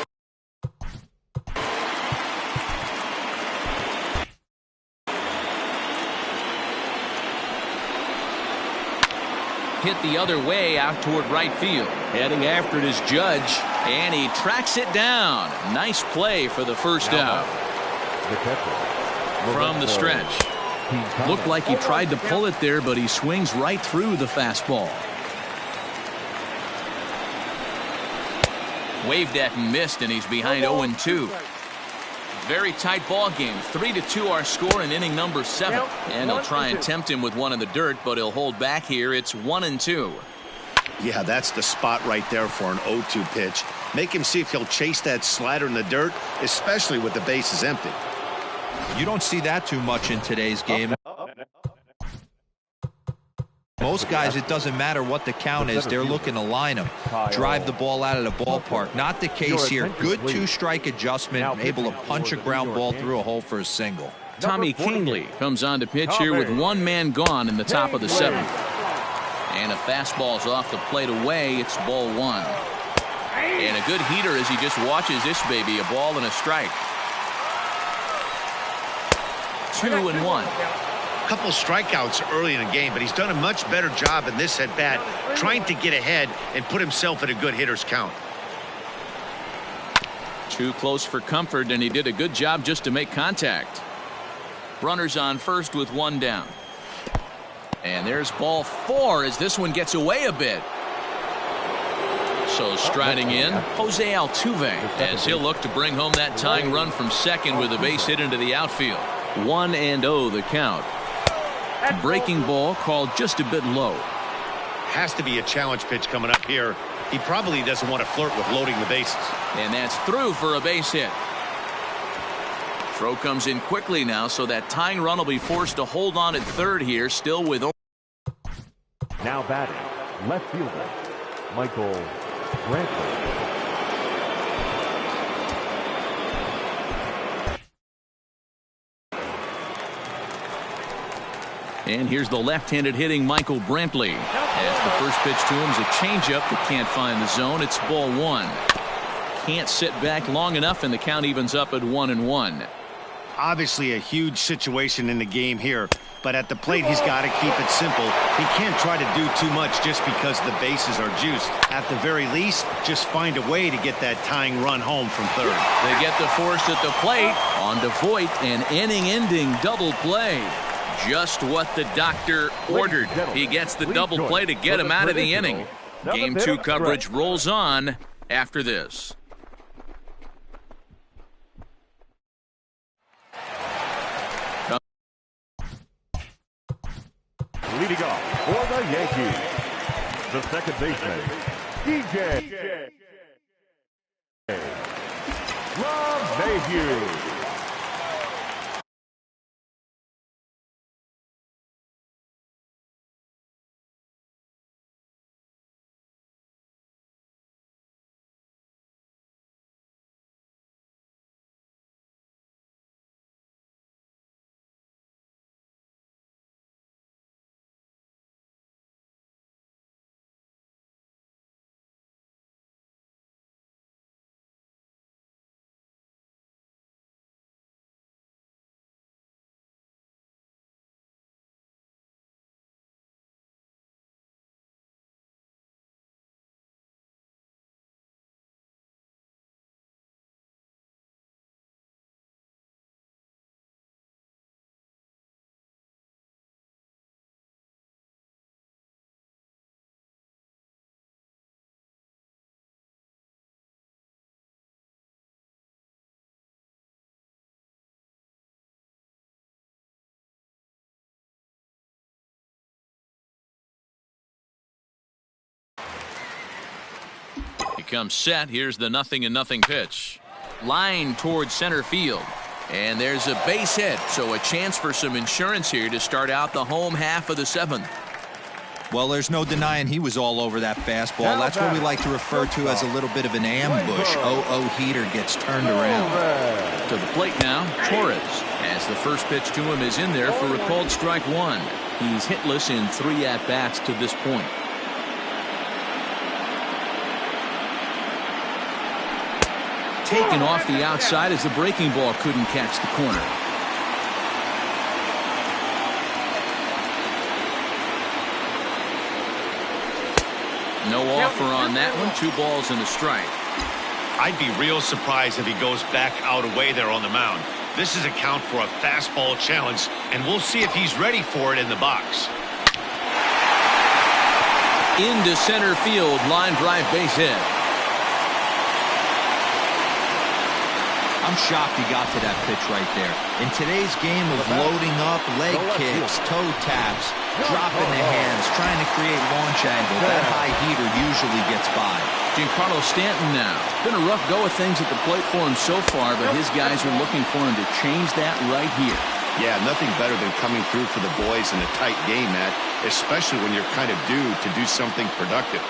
S1: Hit the other way out toward right field. Heading after it is Judge, and he tracks it down. Nice play for the first out. From the stretch. Looked like he tried to pull it there, but he swings right through the fastball. Waved at and missed, and he's behind 0-2. Very tight ball game. 3-2 our score in inning number 7. And he'll try and tempt him with one in the dirt, but he'll hold back here. It's 1-2.
S2: Yeah, that's the spot right there for an 0-2 pitch. Make him see if he'll chase that slider in the dirt, especially with the bases empty.
S4: You don't see that too much in today's game. Most guys, it doesn't matter what the count is. They're looking to line them, drive the ball out of the ballpark. Not the case here. Good 2-strike adjustment, able to punch a ground ball through a hole for a single.
S1: Tommy Kingley comes on to pitch here with 1 man gone in the top of the 7th. And a fastball's off the plate away. It's ball 1. And a good heater as he just watches this baby. A ball and a strike. 2-1.
S2: Couple strikeouts early in the game, but he's done a much better job in this at bat trying to get ahead and put himself in a good hitter's count.
S1: Too close for comfort, and he did a good job just to make contact. Runners on first with 1 down. And there's ball 4 as this one gets away a bit. So striding in, Jose Altuve, as he'll look to bring home that tying run from second with a base hit into the outfield. 1-0 the count. Breaking ball called just a bit low.
S2: Has to be a challenge pitch coming up here. He probably doesn't want to flirt with loading the bases.
S1: And that's through for a base hit. Throw comes in quickly now, so that tying run will be forced to hold on at third here, still with.
S3: Now batting, left fielder, Michael Brantley.
S1: And here's the left-handed hitting Michael Brantley. As the first pitch to him is a changeup that can't find the zone. It's ball one. Can't sit back long enough, and the count evens up at 1-1.
S2: Obviously a huge situation in the game here, but at the plate he's got to keep it simple. He can't try to do too much just because the bases are juiced. At the very least, just find a way to get that tying run home from third.
S1: They get the force at the plate. On to Voit, an inning-ending double play. Just what the doctor ordered. He gets the double play to get him out of the inning. Game 2 coverage rolls on after this.
S3: Leading off for the Yankees, the second baseman, DJ LeMahieu.
S1: He comes set. Here's the 0-0 pitch. Line towards center field. And there's a base hit, so a chance for some insurance here to start out the home half of the seventh.
S4: Well, there's no denying he was all over that fastball. That's what we like to refer to as a little bit of an ambush. 0-0 heater gets turned around.
S1: To the plate now, Torres. As the first pitch to him is in there for a called strike one. He's hitless in 3 at-bats to this point. Taken off the outside as the breaking ball couldn't catch the corner. No offer on that one. 2 balls and a strike.
S2: I'd be real surprised if he goes back out away there on the mound. This is a count for a fastball challenge, and we'll see if he's ready for it in the box.
S1: Into center field, line drive base hit.
S4: I'm shocked he got to that pitch right there. In today's game of loading up, leg kicks, toe taps, dropping the hands, trying to create launch angle, that high heater usually gets by.
S1: Giancarlo Stanton now. It's been a rough go of things at the plate for him so far, but his guys are looking for him to change that right here.
S2: Yeah, nothing better than coming through for the boys in a tight game, Matt, especially when you're kind of due to do something productive.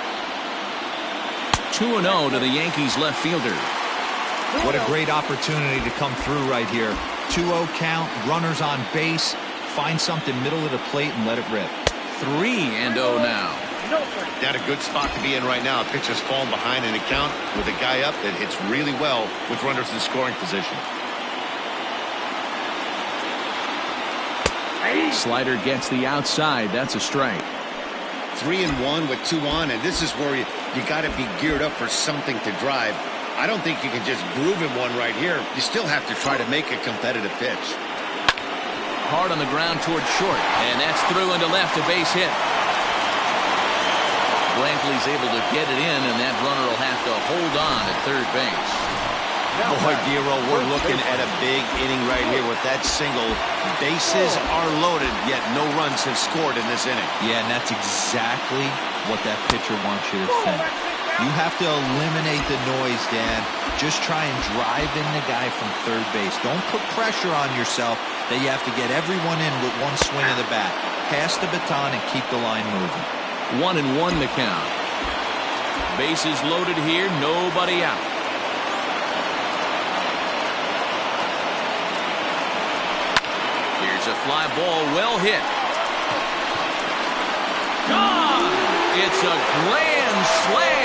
S1: 2-0 to the Yankees left fielder.
S4: What a great opportunity to come through right here. 2-0 count, runners on base, find something middle of the plate and let it rip.
S1: 3-0 now.
S2: Not a good spot to be in right now. A pitcher's falling behind in the count with a guy up that hits really well with runners in scoring position.
S1: Slider gets the outside. That's a strike.
S2: 3-1 with 2 on, and this is where you got to be geared up for something to drive. I don't think you can just groove him one right here. You still have to try to make a competitive pitch.
S1: Hard on the ground towards short, and that's through into left, a base hit. Brantley's able to get it in, and that runner will have to hold on at third base.
S2: Boy, Dero, we're looking at a big inning right here with that single. Bases are loaded, yet no runs have scored in this inning.
S4: Yeah, and that's exactly what that pitcher wants you to think. You have to eliminate the noise, Dan. Just try and drive in the guy from third base. Don't put pressure on yourself that you have to get everyone in with one swing of the bat. Pass the baton and keep the line moving.
S1: 1-1 the count. Bases loaded here, nobody out. Here's a fly ball, well hit. Gone! It's a grand slam.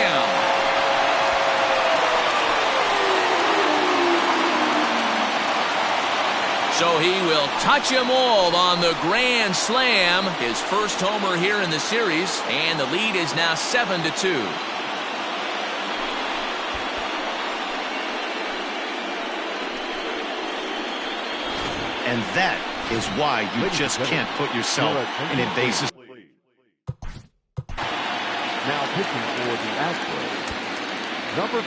S1: So he will touch them all on the grand slam. His first homer here in the series, and the lead is now 7-2.
S2: And that is why you just can't put yourself in a bases.
S3: Now pitching for the Astros, number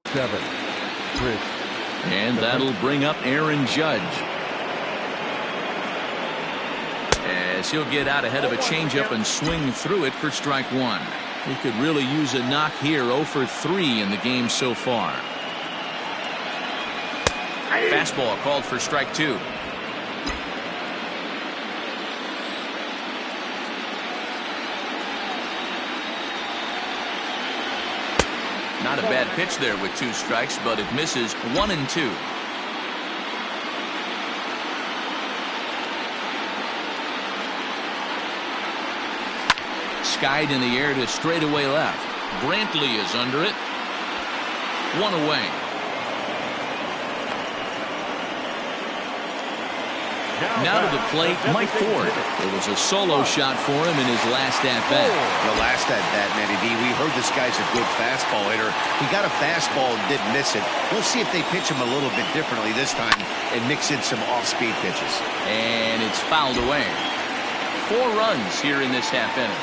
S3: 47, Chris.
S1: And that'll bring up Aaron Judge, as he'll get out ahead of a changeup and swing through it for strike one. He could really use a knock here. 0 for 3 in the game so far. Fastball called for strike two. Not a bad pitch there with 2 strikes, but it misses 1 and 2. Skied in the air to straightaway left. Brantley is under it. 1 away. Now to the plate, Mike Ford. It was a solo shot for him in his last at-bat.
S2: The last at-bat, Matty D, we heard this guy's a good fastball hitter. He got a fastball and didn't miss it. We'll see if they pitch him a little bit differently this time and mix in some off-speed pitches.
S1: And it's fouled away. 4 runs here in this half inning.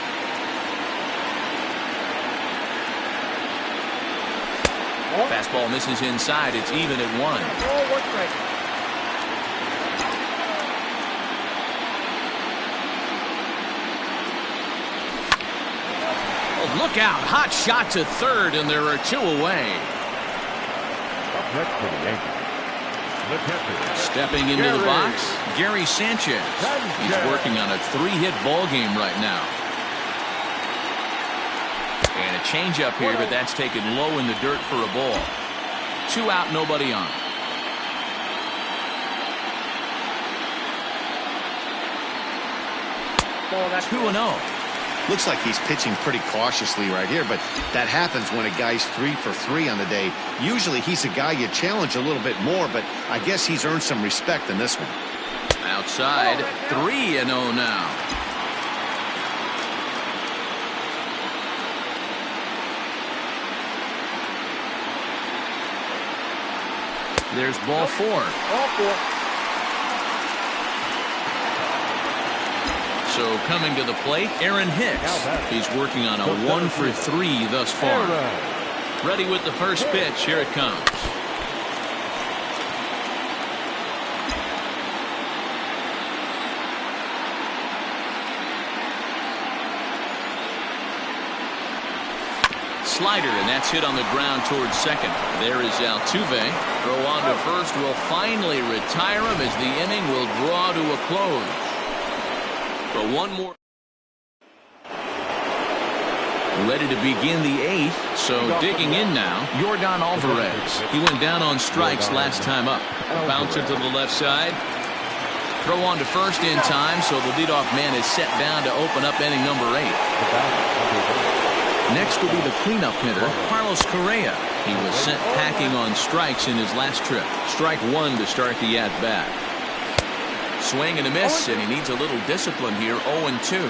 S1: Fastball misses inside. It's even at 1. Look out. Hot shot to third, and there are 2 away.
S3: Up next for the Yankees, the catcher.
S1: Stepping into the box, Gary Sanchez. He's working on a 3-hit ball game right now. And a changeup here, but that's taken low in the dirt for a ball. 2 out, nobody on.
S6: Ball, that's
S1: 2-0.
S2: Looks like he's pitching pretty cautiously right here, but that happens when a guy's 3 for 3 on the day. Usually he's a guy you challenge a little bit more, but I guess he's earned some respect in this one.
S1: Outside, 3-0 now. There's ball 4.
S6: Ball 4.
S1: So coming to the plate, Aaron Hicks. He's working on a 1 for 3 thus far. Ready with the first pitch. Here it comes. Slider, and that's hit on the ground towards second. There is Altuve. Throw on to first will finally retire him as the inning will draw to a close. But one more. Ready to begin the 8th, so digging in now, Yordan Alvarez. He went down on strikes last time up. Bouncer to the left side. Throw on to first in time, so the leadoff man is set down to open up inning number 8. Next will be the cleanup hitter, Carlos Correa. He was sent packing on strikes in his last trip. Strike 1 to start the at-bat. Swing and a miss, and he needs a little discipline here. 0-2.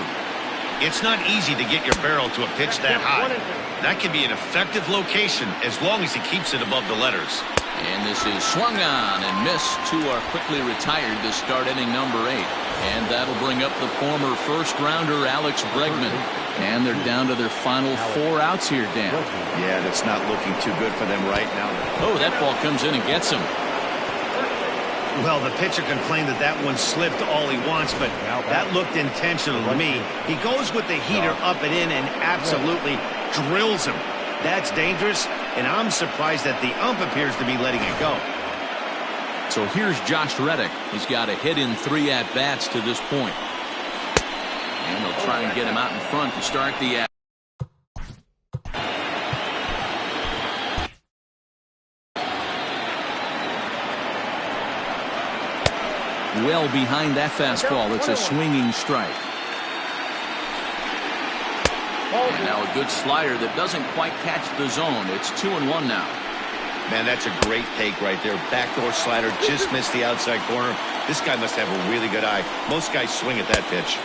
S2: It's not easy to get your barrel to a pitch that high. That can be an effective location as long as he keeps it above the letters.
S1: And this is swung on and missed. 2 are quickly retired to start inning number 8. And that'll bring up the former first-rounder Alex Bregman. And they're down to their final 4 outs here, Dan.
S2: Yeah, that's not looking too good for them right now.
S1: Oh, that ball comes in and gets him.
S2: Well, the pitcher can claim that that one slipped all he wants, but that looked intentional to me. He goes with the heater up and in and absolutely drills him. That's dangerous, and I'm surprised that the ump appears to be letting it go.
S1: So here's Josh Reddick. He's got a hit in 3 at-bats to this point. And they'll try and get him out in front to start the at. Well behind that fastball. It's a swinging strike. And now a good slider that doesn't quite catch the zone. It's 2-1 now.
S2: Man, that's a great take right there. Backdoor slider just missed the outside corner. This guy must have a really good eye. Most guys swing at that pitch.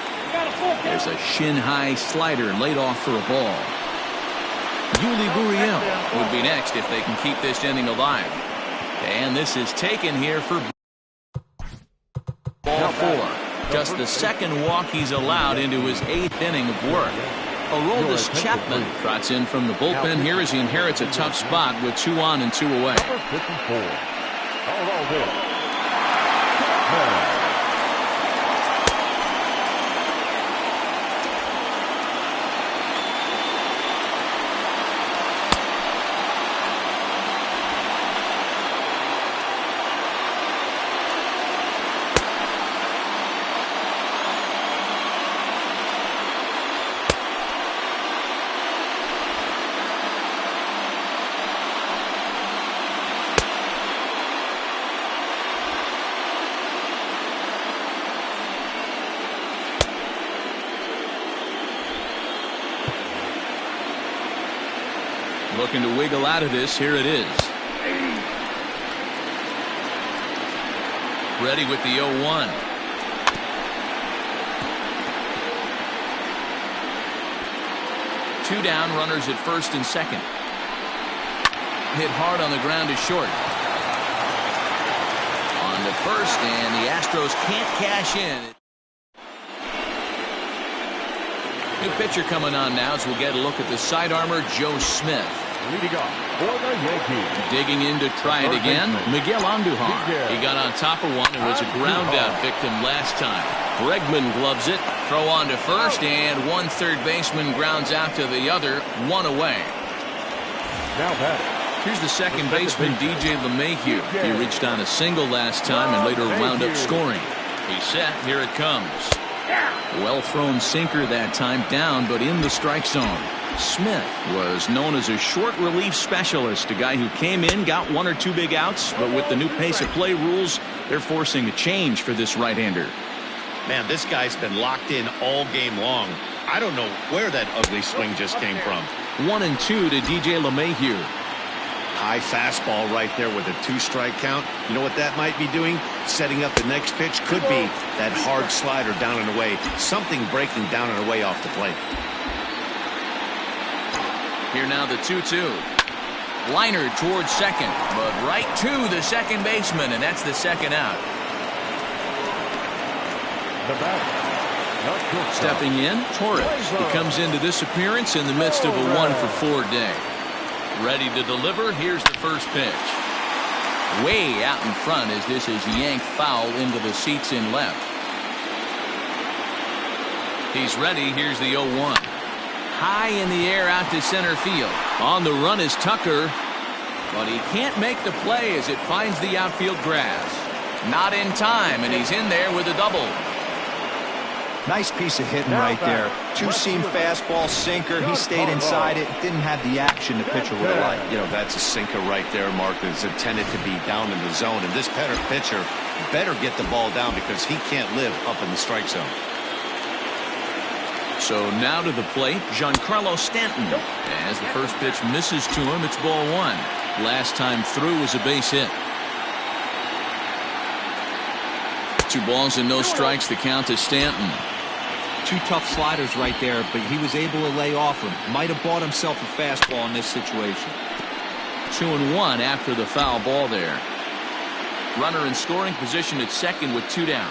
S1: There's a shin-high slider laid off for a ball. Yuli Gurriel would be next if they can keep this inning alive. And this is taken here for ball 4. Just the second walk he's allowed into his 8th inning of work. Aroldis Chapman trots in from the bullpen here as he inherits a tough spot with 2 on and 2 away.
S3: Number 54, Aroldis Chapman.
S1: Looking to wiggle out of this. Here it is. Ready with the 0-1. Two down, runners at first and second. Hit hard on the ground to short. On to first, and the Astros can't cash in. New pitcher coming on now as we'll get a look at the side armor, Joe Smith.
S3: Leading off for the Yankees.
S1: Digging in to try it again, Miguel Andujar. He got on top of one and was a ground-out victim last time. Bregman gloves it, throw on to first, and one third baseman grounds out to the other, 1 away.
S3: Now batting.
S1: Here's the second baseman, DJ LeMahieu. He reached on a single last time and later wound up scoring. He's set, here it comes. Well thrown sinker that time, down but in the strike zone. Smith was known as a short relief specialist, a guy who came in, got 1 or 2 big outs, but with the new pace of play rules, they're forcing a change for this right-hander.
S2: Man, this guy's been locked in all game long. I don't know where that ugly swing just came from.
S1: 1-2 to DJ LeMahieu.
S2: High fastball right there with a 2-strike count. You know what that might be doing? Setting up the next pitch. Could be that hard slider down and away. Something breaking down and away off the plate.
S1: Here now the 2-2. Liner towards second, but right to the second baseman, and that's the second out.
S3: The batter.
S1: Stepping in, Torres. He comes into this appearance in the midst of a 1-for-4 day. Ready to deliver. Here's the first pitch. Way out in front as this is yanked foul into the seats in left. He's ready. Here's the 0-1. High in the air out to center field. On the run is Tucker, but he can't make the play as it finds the outfield grass. Not in time, and he's in there with a double.
S4: Nice piece of hitting right there. Two-seam fastball, sinker. He stayed inside it. Didn't have the action the pitcher would have liked.
S2: You know, that's a sinker right there, Mark. It's intended to be down in the zone. And this pitcher better get the ball down because he can't live up in the strike zone.
S1: So now to the plate, Giancarlo Stanton. As the first pitch misses to him, it's ball 1. Last time through was a base hit. 2 balls and no strikes. The count to Stanton.
S4: 2 tough sliders right there, but he was able to lay off him. Might have bought himself a fastball in this situation.
S1: 2-1 after the foul ball there. Runner in scoring position at second with 2 down.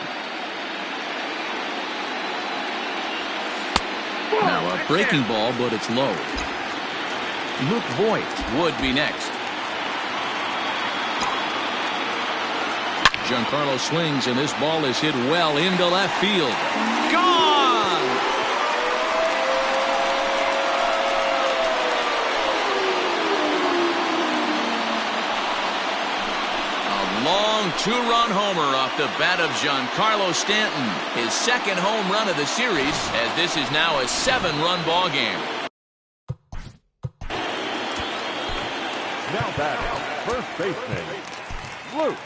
S1: Now a breaking ball, but it's low. Luke Voigt would be next. Giancarlo swings, and this ball is hit well into left field. Gone! A long two-run homer off the bat of Giancarlo Stanton. His second home run of the series, as this is now a 7-run ball game.
S3: Now back, first baseman, Luke.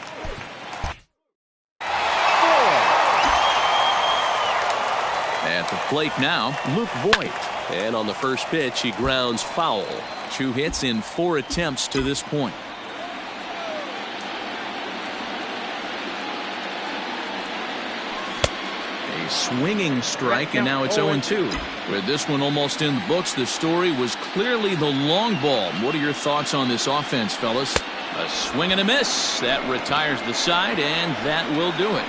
S1: At the plate now, Luke Voigt. And on the first pitch, he grounds foul. 2 hits in 4 attempts to this point. A swinging strike, and now it's 0-2. With this one almost in the books, the story was clearly the long ball. What are your thoughts on this offense, fellas? A swing and a miss. That retires the side, and that will do it.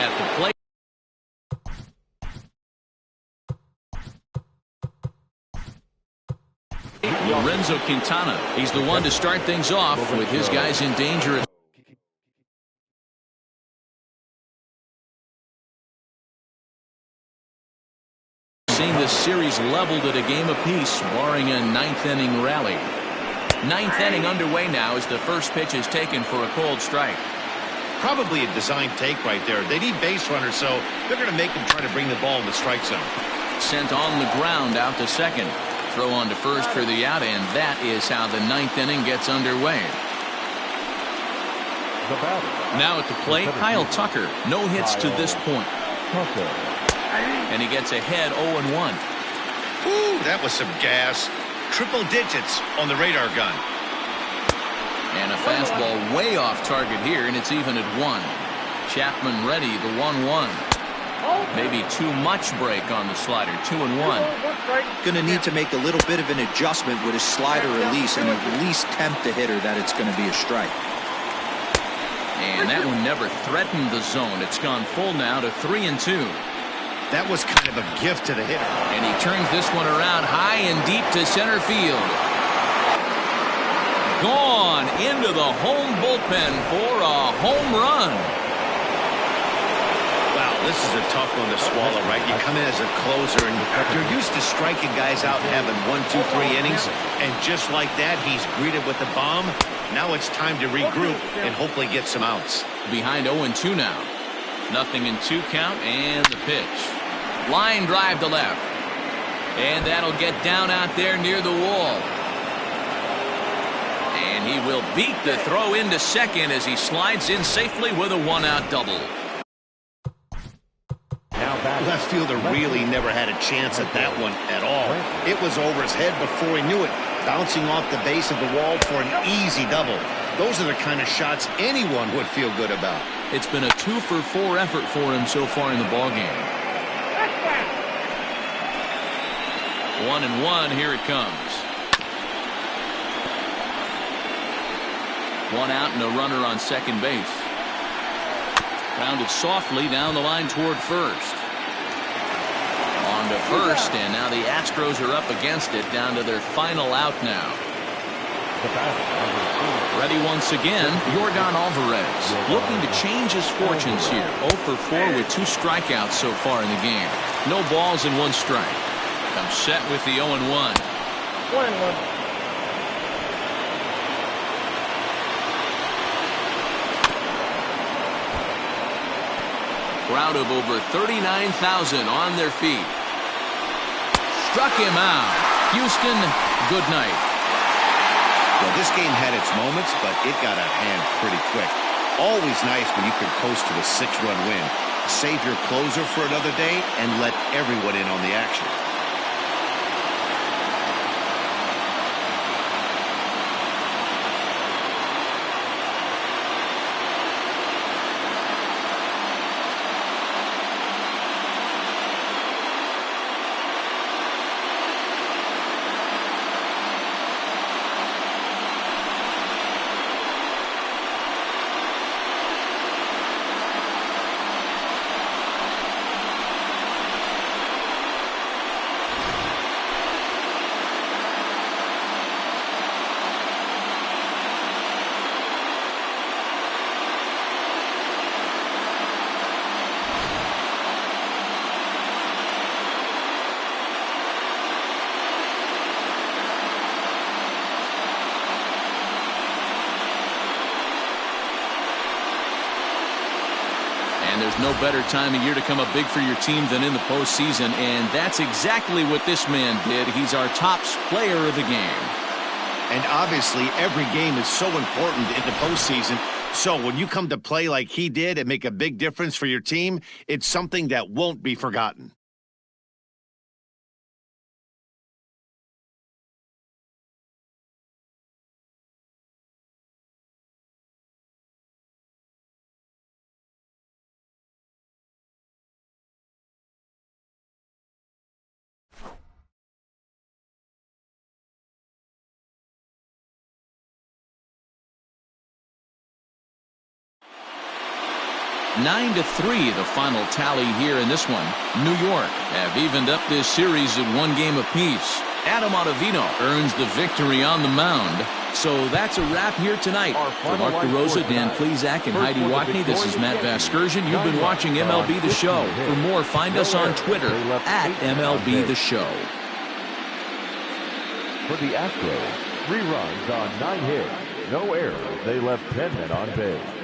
S1: At the plate. Lorenzo Quintana. He's the one to start things off with his guys in danger. Seeing this series leveled at a game apiece, barring a 9th inning rally. 9th inning underway now as the first pitch is taken for a cold strike.
S2: Probably a design take right there. They need base runners, so they're going to make them try to bring the ball in the strike zone.
S1: Sent on the ground out to second. Throw on to first for the out, and that is how the 9th inning gets underway. Now at the plate, Kyle Tucker. No hits to this point. And he gets ahead 0-1.
S2: Ooh, that was some gas. Triple digits on the radar gun.
S1: And a fastball way off target here, and it's even at 1. Chapman ready, the 1-1. Maybe too much break on the slider, 2-1.
S4: Going to need to make a little bit of an adjustment with his slider release and at least tempt the hitter that it's going to be a strike.
S1: And that one never threatened the zone. It's gone full now to 3-2.
S2: That was kind of a gift to the hitter.
S1: And he turns this one around high and deep to center field. Gone into the home bullpen for a home run.
S2: Wow, this is a tough one to swallow, right? You come in as a closer, and you're used to striking guys out and having 1, 2, 3 innings. And just like that, he's greeted with a bomb. Now it's time to regroup and hopefully get some outs.
S1: Behind 0-2 now. Nothing in 2 count, and the pitch. Line drive to left. And that'll get down out there near the wall. And he will beat the throw into second as he slides in safely with a 1-out double.
S2: Left fielder really never had a chance at that one at all. It was over his head before he knew it, bouncing off the base of the wall for an easy double. Those are the kind of shots anyone would feel good about.
S1: It's been a 2-for-4 effort for him so far in the ballgame. 1-1, here it comes. 1 out and a runner on second base. Grounded softly down the line toward first. On to first, and now the Astros are up against it, down to their final out now. Ready once again, Yordan Alvarez, looking to change his fortunes here. 0-for-4 with 2 strikeouts so far in the game. No balls and 1 strike. Comes set with the 0-1.
S3: 1-1.
S1: Crowd of over 39,000 on their feet. Struck him out. Houston, good night.
S2: Well, this game had its moments, but it got out of hand pretty quick. Always nice when you can coast to a 6-run win. Save your closer for another day and let everyone in on the action.
S1: there's no better time of year to come up big for your team than in the postseason, and that's exactly what this man did. He's our top player of the game.
S2: And obviously, every game is so important in the postseason. So when you come to play like he did and make a big difference for your team, it's something that won't be forgotten.
S1: Nine to 3, the final tally here in this one. New York have evened up this series at 1 game apiece. Adam Ottavino earns the victory on the mound. So that's a wrap here tonight. For Mark DeRosa, Dan Plezak, and Heidi Watney, this is Matt Vasgersian. You've been watching MLB The Show. For more, find us on Twitter at MLB The Show.
S3: For the Astros, 3 runs on 9 hits, no errors. They left 10 men on base.